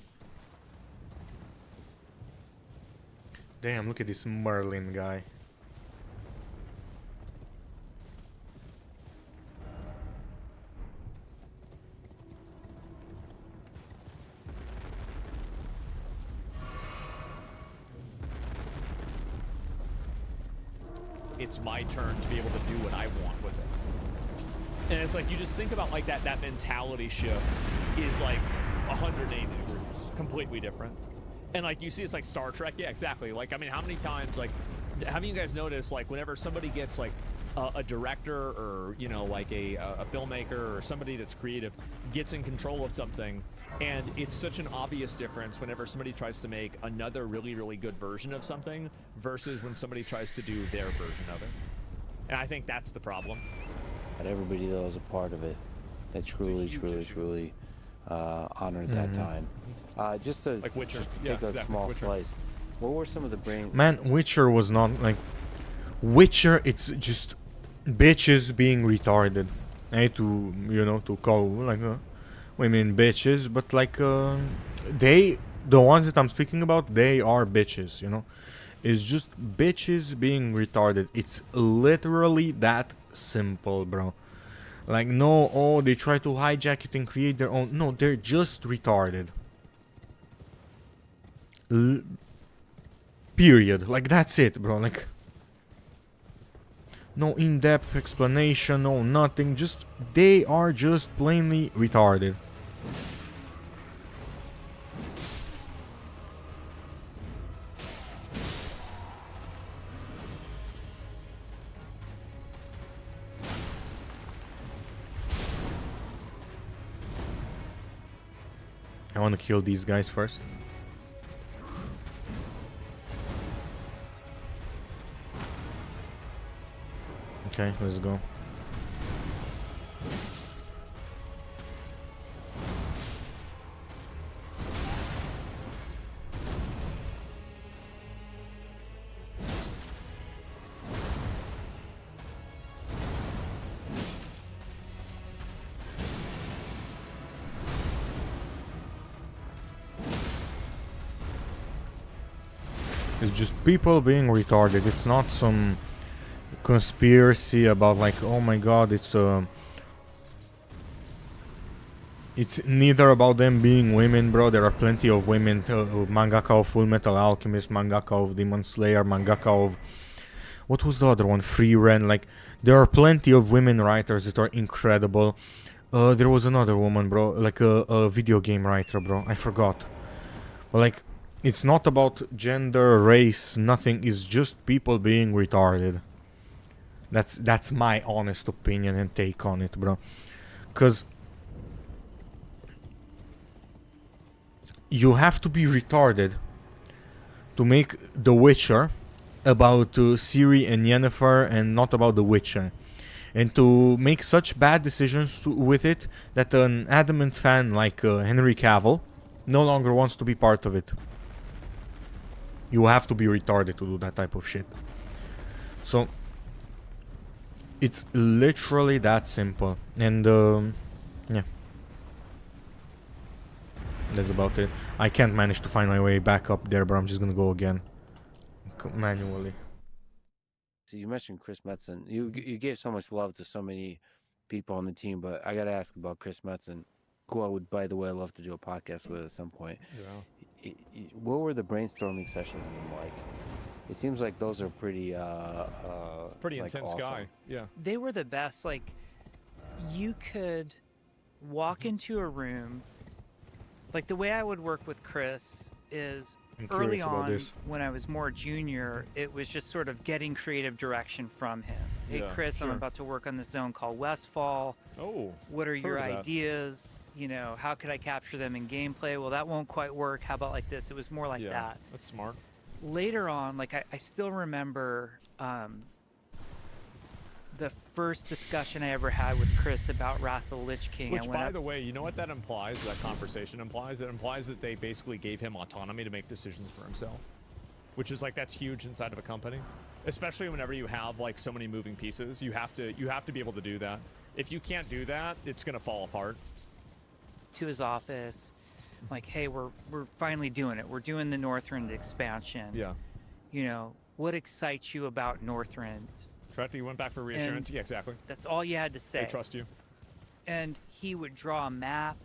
Damn, look at this Merlin guy. It's my turn to be able to do what I want with it. And it's like, you just think about like that mentality shift is like 180 degrees, completely different. And like, you see it's like Star Trek. Yeah, exactly. Like, I mean, how many times, like, haven't you guys noticed, like, whenever somebody gets like a director or, you know, like a filmmaker or somebody that's creative gets in control of something, and it's such an obvious difference whenever somebody tries to make another really, really good version of something versus when somebody tries to do their version of it. And I think that's the problem. But everybody that was a part of it, that truly honored that time. Just to like Witcher. Take a small slice. What were some of the brain? Man, Witcher was not like Witcher. It's just bitches being retarded. I hate to, you know, to call like women bitches, but like the ones that I'm speaking about, they are bitches. You know, it's just bitches being retarded. It's literally that simple, bro. Like, no, oh, they try to hijack it and create their own. No, they're just retarded. Period. Like, that's it, bro. Like, no in-depth explanation, no nothing. Just, they are just plainly retarded. want to kill these guys first. Okay, let's go. It's just people being retarded. It's not some conspiracy about like, oh my god, it's neither about them being women, bro. There are plenty of women, mangaka of Full Metal Alchemist, mangaka of Demon Slayer, mangaka of what was the other one, Free Ren. Like, there are plenty of women writers that are incredible. There was another woman, bro, like a video game writer, bro. I forgot. But like, it's not about gender, race, nothing. It's just people being retarded. That's my honest opinion and take on it, bro. Cause you have to be retarded to make The Witcher about Ciri and Yennefer and not about The Witcher. And to make such bad decisions with it that an adamant fan like Henry Cavill no longer wants to be part of it. You have to be retarded to do that type of shit. So it's literally that simple. And yeah, that's about it. I can't manage to find my way back up there, but I'm just gonna go again manually. So you mentioned Chris Metzen. You gave so much love to so many people on the team, but I gotta ask about Chris Metzen, who I would, by the way, love to do a podcast with at some point. Yeah. What were the brainstorming sessions been like? It seems like those are pretty it's a pretty like intense awesome. guy. Yeah. They were the best. Like, you could walk into a room. Like, the way I would work with Chris is early on, when I was more junior, it was just sort of getting creative direction from him. Hey, Yeah, Chris, sure. I'm about to work on this zone called Westfall. Oh. What are your heard of that. ideas? You know, how could I capture them in gameplay? Well, that won't quite work. How about like this? It was more like Yeah, that. that's smart. Later on, like I still remember the first discussion I ever had with Chris about Wrath of the Lich King. Which, I went by up, the way, you know what that implies? That conversation implies? It implies that they basically gave him autonomy to make decisions for himself, which is like that's huge inside of a company, especially whenever you have like so many moving pieces. You have to be able to do that. If you can't do that, it's gonna fall apart. to his office, like, hey, we're finally doing it. We're doing the Northrend expansion. Yeah. You know, what excites you about Northrend? Trent, you went back for reassurance. And Yeah, exactly. That's all you had to say. They trust you. And he would draw a map,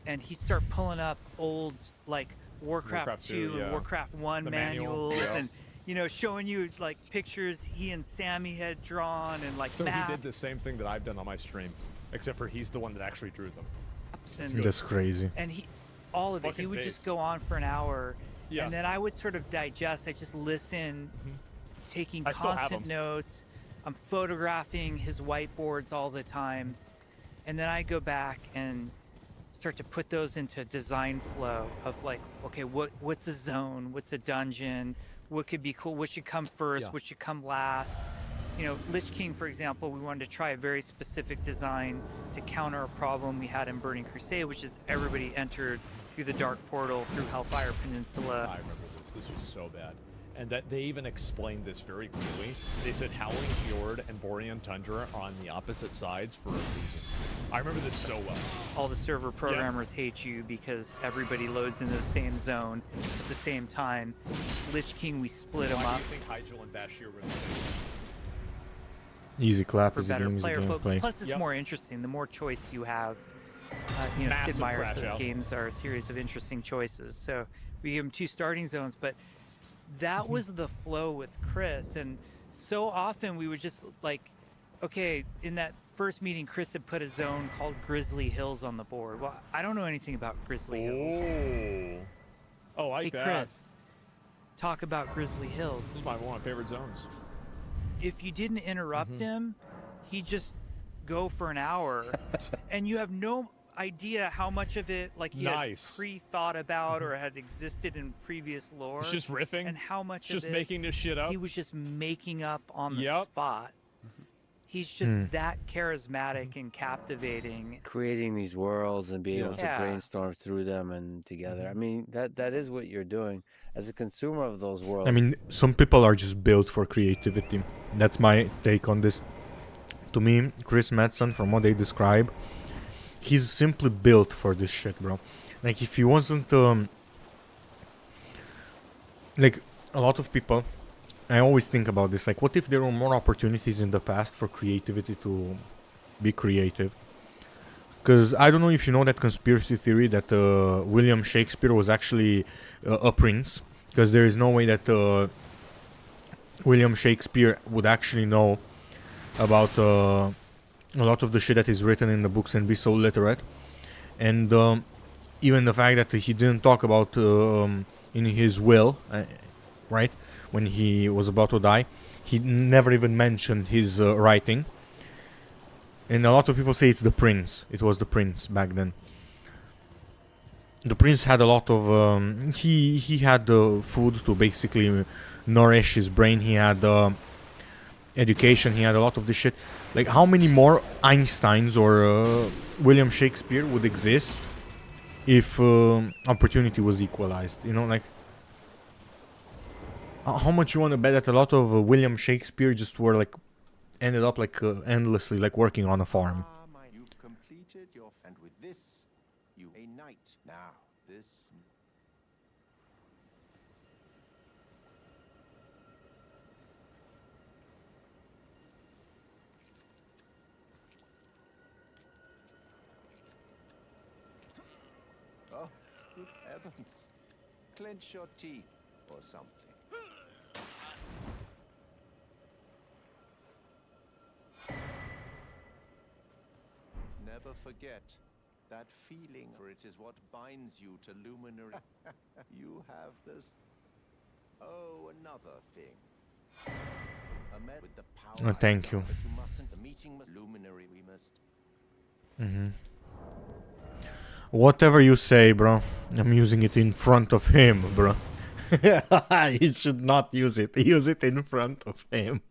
and he'd start pulling up old, like, Warcraft 2 yeah. and Warcraft 1 The manual, manuals, yeah. and, you know, showing you, like, pictures he and Sammy had drawn, and, like, So maps. he did the same thing that I've done on my stream, except for he's the one that actually drew them. And, That's crazy. And all of it, he Fucking would based. just go on for an hour, Yeah. and then I would sort of digest. I just listen, taking I still have constant 'em. notes. I'm photographing his whiteboards all the time, and then I go back and start to put those into design flow of like, okay, what's a zone, what's a dungeon, what could be cool, what should come first, Yeah. what should come last. You know, Lich King, for example, we wanted to try a very specific design to counter a problem we had in Burning Crusade, which is everybody entered through the Dark Portal through Hellfire Peninsula. I remember this. This was so bad. And that they even explained this very clearly. They said Howling Fjord and Borean Tundra are on the opposite sides for a reason. I remember this so well. All the server programmers hate you because everybody loads into the same zone at the same time. Lich King, we split them Why up do you think Hyjal and Bashir were the same? Easy clap, for easy better game, easy player flow. gameplay. Plus, it's Yep. more interesting. The more choice you have, you know, Massive Sid Meier crash says out. games are a series of interesting choices. So we give him 2 starting zones, but that was the flow with Chris. And so often we would just like, okay, in that first meeting, Chris had put a zone called Grizzly Hills on the board. Well, I don't know anything about Grizzly Hills. Oh, I Hey, like that. Chris, talk about Grizzly Hills. This is one of my favorite zones. If you didn't interrupt him, he'd just go for an hour, and you have no idea how much of it like he Nice. had pre-thought about or had existed in previous lore. It's just riffing. And how much Just of it making this shit up. he was just making up on the Yep. spot. He's just that charismatic and captivating. Creating these worlds and being able to Yeah. brainstorm through them and together. I mean, that is what you're doing as a consumer of those worlds. I mean, some people are just built for creativity. That's my take on this. To me, Chris Metzen, from what they describe, he's simply built for this shit, bro. Like, if he wasn't, like, a lot of people, I always think about this, like, what if there were more opportunities in the past for creativity to be creative? Because I don't know if you know that conspiracy theory that William Shakespeare was actually a prince, because there is no way that William Shakespeare would actually know about a lot of the shit that is written in the books and be so literate. And even the fact that he didn't talk about in his will, right, when he was about to die, he never even mentioned his writing. And a lot of people say it's the prince. It was the prince back then. The prince had a lot of he had food to basically nourish his brain. He had education. He had a lot of this shit. Like, how many more Einsteins or William Shakespeare would exist if opportunity was equalized? You know, like, how much you want to bet that a lot of William Shakespeare just were like ended up like endlessly like working on a farm? You've completed your and with this, you a knight. Now, this Oh, good heavens. Clench your teeth or something. Never forget that feeling, for it is what binds you to Luminary. You have this. Oh, another thing. A man with the power. Oh, thank you. But you mustn't. The meeting must. Luminary, we must. Whatever you say, bro. I'm using it in front of him, bro. You should not use it. Use it in front of him.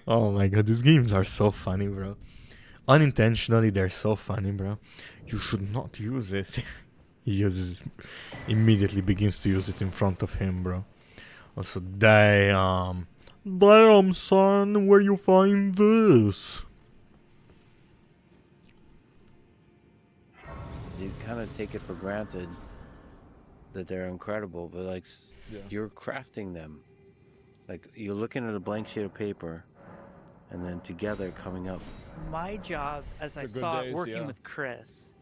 Oh my god, these games are so funny, bro. Unintentionally, they're so funny, bro. You should not use it. He immediately begins to use it in front of him, bro. Also, damn. Damn, son, where you find this? You kind of take it for granted that they're incredible, but like you're crafting them. Like you're looking at a blank sheet of paper and then together coming up. My job, as I The good saw days, working yeah. with Chris,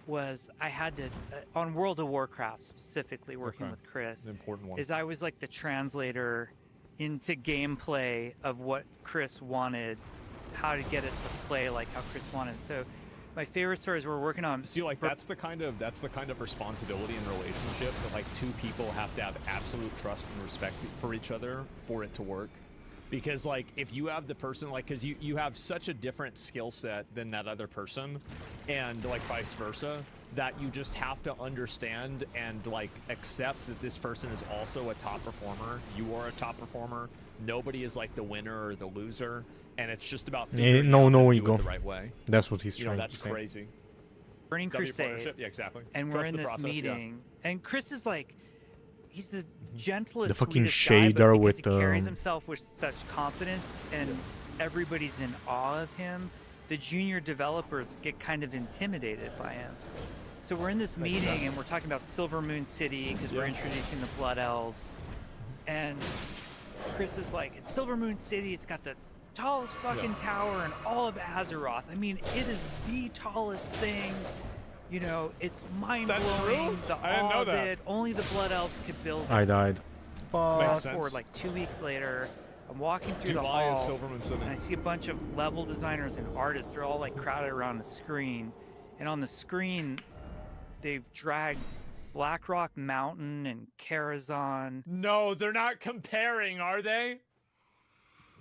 was I had to on World of Warcraft specifically working Okay. with Chris. The important one. Is I was like the translator into gameplay of what Chris wanted, how to get it to play like how Chris wanted. So my favorite stories we're working on. See, like that's the kind of responsibility in relationship that like two people have to have absolute trust and respect for each other for it to work. Because like if you have the person like because you have such a different skill set than that other person, and like vice versa, that you just have to understand and like accept that this person is also a top performer. You are a top performer. Nobody is like the winner or the loser, and it's just about figuring out how to do ego. it the right way. That's what he's You know, trying that's to say. Burning Burning Crusade. Partnership, yeah, exactly. And Trust we're in the this process, yeah. meeting, and Chris is like, he's the gentlest, The fucking sweetest guy, but shader because with, he carries um, himself with such confidence, and everybody's in awe of him. The junior developers get kind of intimidated by him. So we're in this Makes meeting, sense. and we're talking about Silver Moon City because we're Yeah. introducing the Blood Elves, and Chris is like, "It's Silver Moon City. It's got the tallest fucking tower in all of Azeroth. I mean, it is the tallest thing. You know, it's mind-blowing. true? The I didn't know awe of that. it. Only the Blood Elves could build it." I died. Makes Fast sense. forward like 2 weeks later, I'm walking through the July hall, is Silver Moon City. and I see a bunch of level designers and artists. They're all like crowded around the screen, and on the screen, they've dragged Blackrock Mountain and Karazhan No, they're not comparing, are they?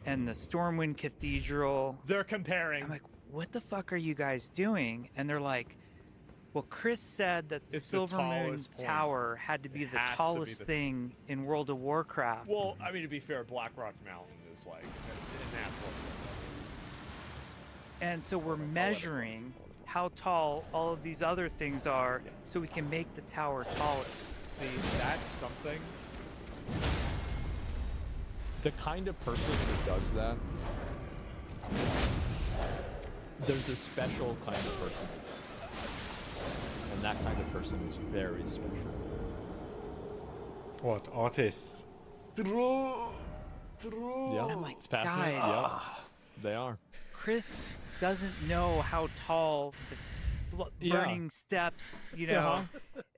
and the Stormwind Cathedral. They're comparing. I'm like, what the fuck are you guys doing? And they're like, well, Chris said that the It's the Silver Moon tallest point. Tower had to be It the has to be tallest the- thing in World of Warcraft. Well, I mean, to be fair, Blackrock Mountain is like in that point. And so we're measuring how tall all of these other things are so we can make the tower taller. See, that's something. The kind of person that does that, there's a special kind of person. And that kind of person is very special. What? Artists? Yeah, I'm like, it's passionate. guys, Yeah, they are. Chris doesn't know how tall the Yeah. burning steps, you know,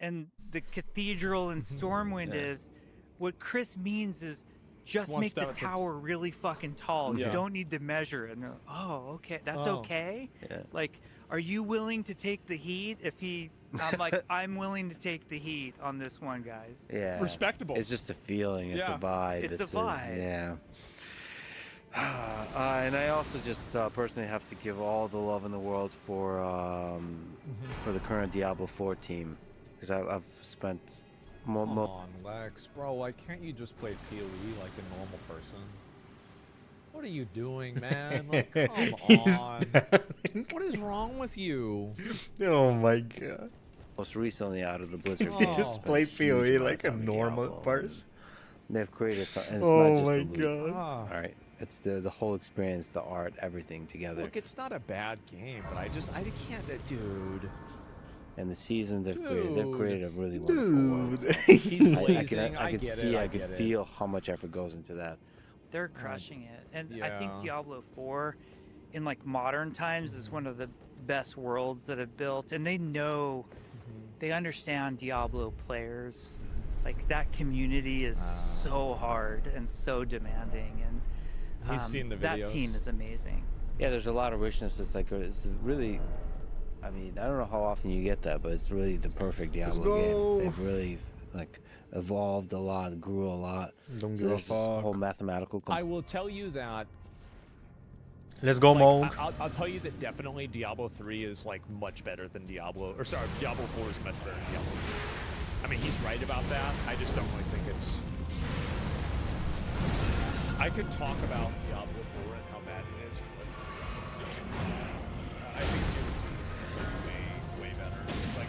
and the cathedral in Stormwind is. What Chris means is just One make the step at a tower really fucking tall. Yeah. You don't need to measure it. And they're, oh, okay, that's Oh. okay. Yeah. Like, are you willing to take the heat? If he, I'm like, I'm willing to take the heat on this one, guys. Yeah. Respectable. It's just a feeling. It's Yeah. a vibe. It's a vibe. Yeah. And I also just personally have to give all the love in the world for the current Diablo 4 team, because I've spent more. Come on, Lex, bro. Why can't you just play PoE like a normal person? What are you doing, man? Like, come He's on. What is wrong with you? Oh my god. Most recently out of the Blizzard Oh. games, Just spent play a huge PoE amount like a of time in normal Diablo. person. They've created something. It's Oh not just my the loot. god. Ah. All right, it's the whole experience, the art, everything together. Look, it's not a bad game, but I can't, dude. And the season they've Dude. created a really wonderful world. He's I blazing. can get see, it. I get can it. feel how much effort goes into that. They're crushing it. And I think yeah. Diablo 4 in like modern times is one of the best worlds that have built, and they know they understand Diablo players. Like that community is so hard and so demanding, and He's seen the that videos. team is amazing. Yeah, there's a lot of richness. It's like it's really. I mean, I don't know how often you get that, but it's really the perfect Diablo go. game. They've really like evolved a lot, grew a lot. Don't So give a there's this fuck. whole mathematical. I will tell you that. Let's go, Like, Monk. I'll tell you that definitely Diablo 3 is like much better than Diablo, or sorry, Diablo 4 is much better than Diablo 3. I mean, he's right about that. I just don't really think it's. I could talk about Diablo 4 and how bad it is for like 3 hours. I think Diablo 2 is way, way better. Like,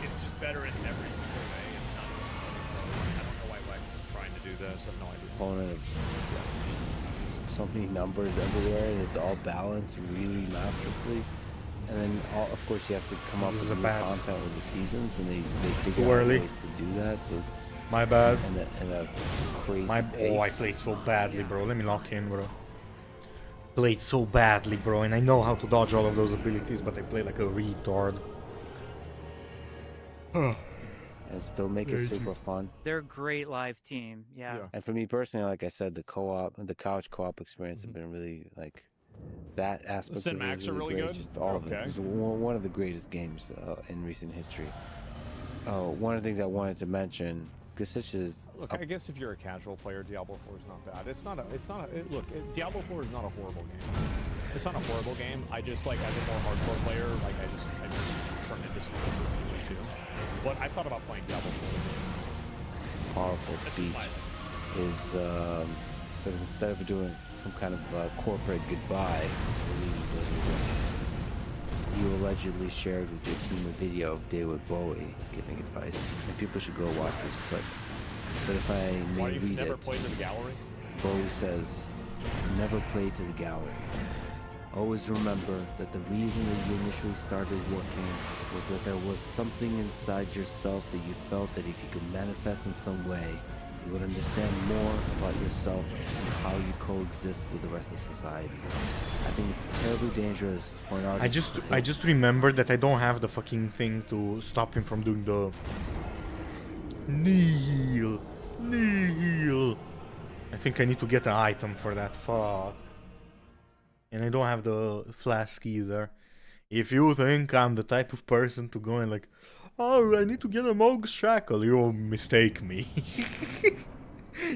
it's just better in every single way. It's not. I don't know why Lex is trying to do this. I have no idea. Component of so many numbers everywhere, and it's all balanced really masterfully. And then, of course, you have to come up This is with a new bad- content with the seasons, and they figure Too out early. ways to do that. So, My bad. and a crazy Oh, I pace. played so badly, bro. Let me lock in, bro. Played so badly, bro, and I know how to dodge all of those abilities, but I play like a retard. And still make it super fun. They're a great live team. Yeah. And for me personally, like I said, the couch co-op experience have been really like that aspect. The of it cinematics is are really great. good? Just all of it. Okay. It's one of the greatest games in recent history. One of the things I wanted to mention, because this is Look, I guess if you're a casual player, Diablo 4 is not bad. Diablo 4 is not a horrible game. It's not a horrible game. I just like, as a more hardcore player, like I just tremendously enjoy it too. But I thought about playing Diablo 4. powerful speech is sort of instead of doing some kind of corporate goodbye, you allegedly shared with your team a video of David Bowie giving advice, and people should go watch this clip. But if I may Why you should read never it, play to the gallery? Bowie says, "Never play to the gallery. Always remember that the reason that you initially started working was that there was something inside yourself that you felt that if you could manifest in some way, you would understand more about yourself and how you coexist with the rest of society. I think it's terribly dangerous for an artist." I just remembered that I don't have the fucking thing to stop him from doing the kneel. I think I need to get an item for that. Fuck. And I don't have the flask either. If you think I'm the type of person to go and like, oh, I need to get a Mog's shackle, you mistake me.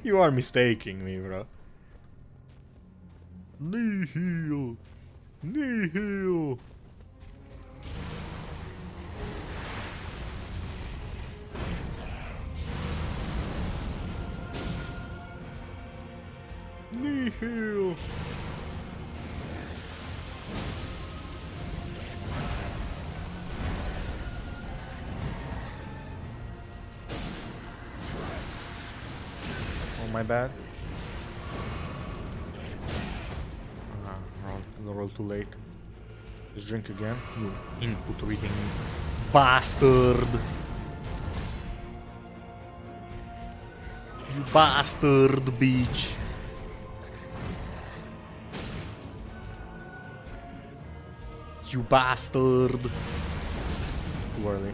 You are mistaking me, bro. Nihil. Nihil! Nihil! Oh, my bad. Roll too late. Just drink again. You input reading bastard! You bastard, bitch! You bastard! Too early.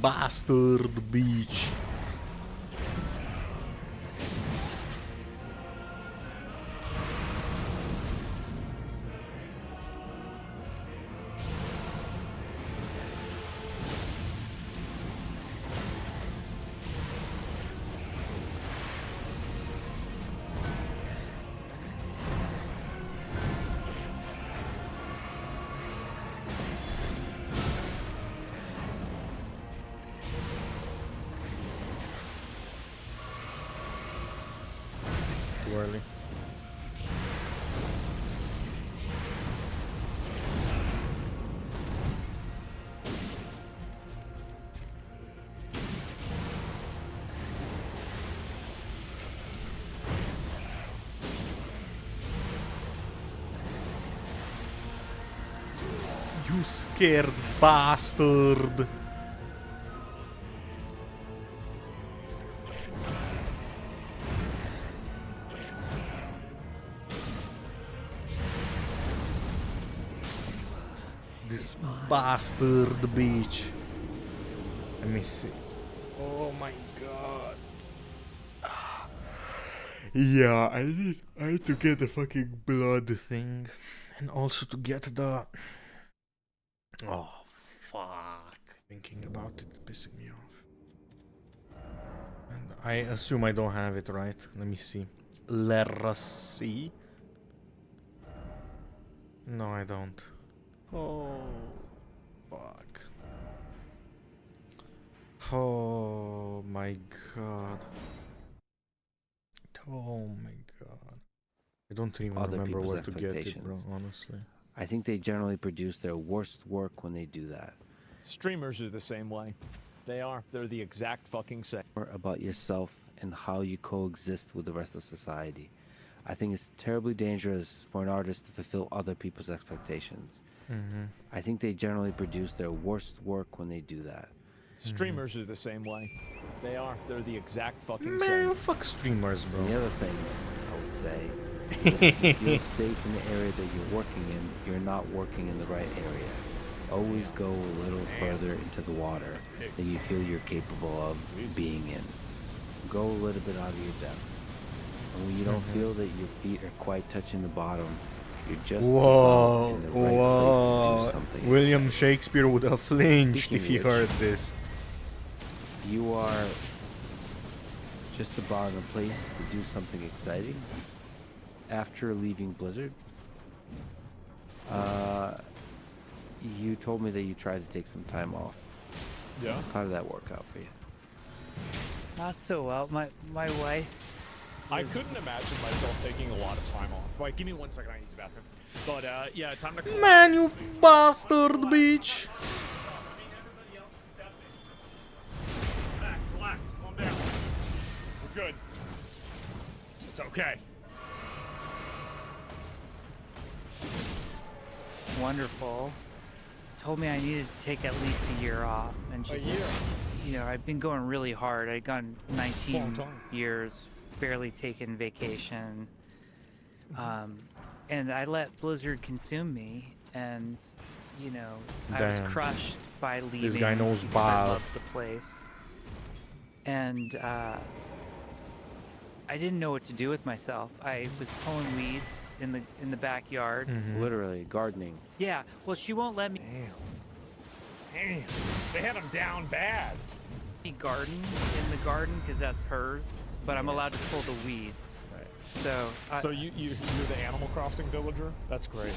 Bastard, bitch! Too early. You scared bastard! This bastard bitch. Let me see. Oh my god. Yeah, I need to get the fucking blood thing. And also to get the... Oh, fuck. Thinking about it pissing me off. And I assume I don't have it, right? Let me see. Let's see. No, I don't. Oh, fuck. Oh my god. Oh my god. I don't even Other remember people's where to get it, bro, expectations. honestly. I think they generally produce their worst work when they do that. Streamers are the same way. They are. They're the exact fucking same. More about yourself and how you coexist with the rest of society. I think it's terribly dangerous for an artist to fulfill other people's expectations. I think they generally produce their worst work when they do that. Streamers are the same way. They are. They're the exact fucking Man, same. fuck streamers, bro. And the other thing I would say is that if you feel safe in the area that you're working in, you're not working in the right area. Always go a little further into the water than you feel you're capable of being in. Go a little bit out of your depth. And when you don't feel that your feet are quite touching the bottom, you're just Whoa, in the right whoa. place to do something William exciting. Shakespeare would have flinched Speaking if he of heard which, this. You are just about in a place to do something exciting after leaving Blizzard. You told me that you tried to take some time off. Yeah. How did that work out for you? Not so well. My wife. I couldn't imagine myself taking a lot of time off. Like, give me 1 second, I use the bathroom. But, yeah, time to... Man, you bastard, bitch! Relax, calm down. We're good. It's okay. Wonderful. Told me I needed to take at least a year off, and just, you know, I've been going really hard. I'd gone 19 years, barely taken vacation, and I let Blizzard consume me, and you know, I was Damn. crushed by leaving. This guy knows because Bob. I loved the place, and I didn't know what to do with myself. I was pulling weeds in the backyard. Literally gardening. Yeah, well, she won't let me. Damn. They had him down bad. garden in the garden because that's hers, but I'm allowed to pull the weeds. So you're the Animal Crossing villager? That's great.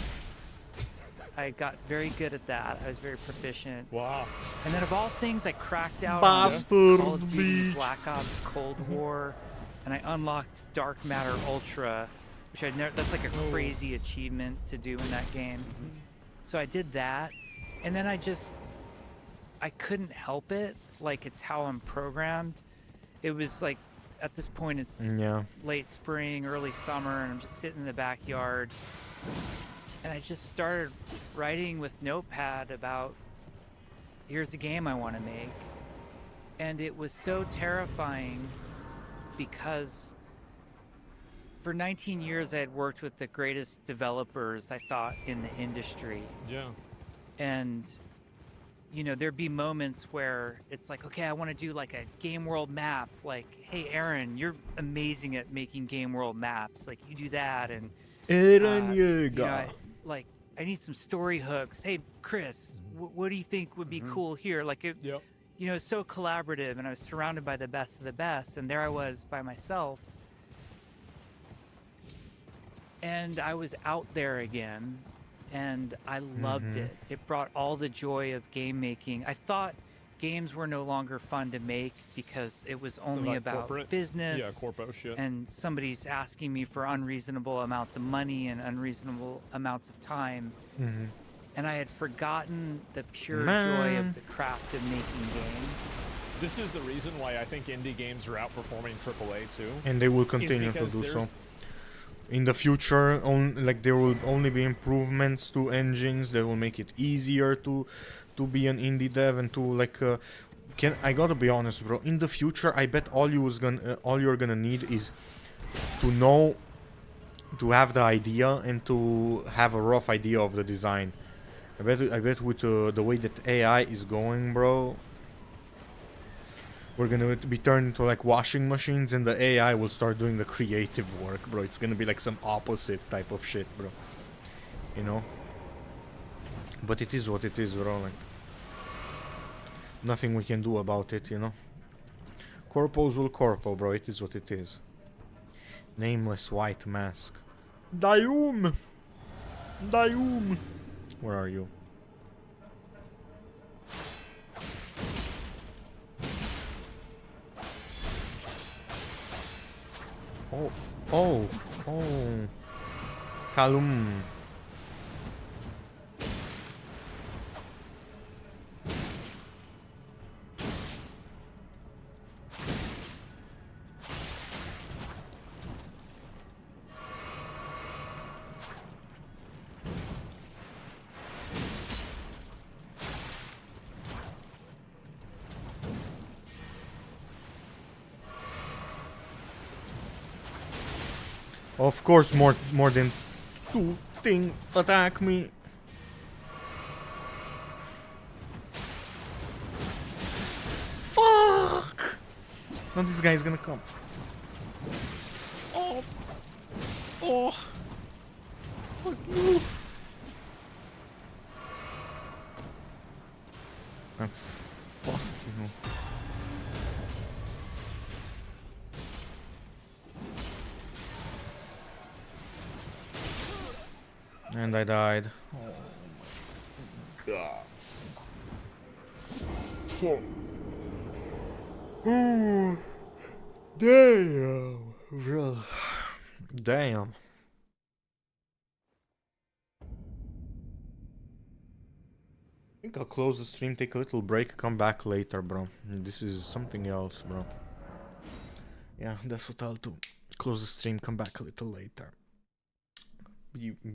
I got very good at that. I was very proficient. Wow. And then of all things, I cracked out Bastard on Call of Duty Black Ops Cold War, and I unlocked Dark Matter Ultra, which I'd never. That's like a crazy achievement to do in that game. So I did that, and then I couldn't help it. Like, it's how I'm programmed. It was like, at this point, it's late spring, early summer, and I'm just sitting in the backyard. And I just started writing with Notepad about, here's a game I want to make. And it was so terrifying because for 19 years I had worked with the greatest developers, I thought, in the industry. Yeah. And, you know, there'd be moments where it's like, okay, I want to do like a game world map. Like, hey, Aaron, you're amazing at making game world maps. Like, you do that. And Aaron you know, like, I need some story hooks. Hey, Chris, what do you think would be cool here? Like, it, you know, it's so collaborative, and I was surrounded by the best of the best, and there I was by myself. And I was out there again, and I loved it. It brought all the joy of game making. I thought games were no longer fun to make because it was only about business. Yeah, corpo shit. And somebody's asking me for unreasonable amounts of money and unreasonable amounts of time. And I had forgotten the pure joy of the craft of making games. This is the reason why I think indie games are outperforming AAA too. And they will continue to do so. In the future, like, there will only be improvements to engines that will make it easier to be an indie dev and to, like, I gotta be honest, bro. In the future, I bet all you're gonna need is to have the idea and to have a rough idea of the design. I bet with the way that AI is going, bro, we're gonna be turned into like washing machines, and the AI will start doing the creative work, bro. It's gonna be like some opposite type of shit, bro. You know? But it is what it is, bro. Like, nothing we can do about it, you know? Corpos will corpo, bro. It is what it is. Nameless white mask. Dayum! Dayum! Where are you? Oh. Kalum. Of course, more than two things attack me. Fuck! Now this guy is gonna come. Oh! Fuck you! Fuck you. And I died. Oh my god. Oh, damn, bro. Damn. I think I'll close the stream, take a little break, come back later, bro. This is something else, bro. Yeah, that's what I'll do. Close the stream, come back a little later.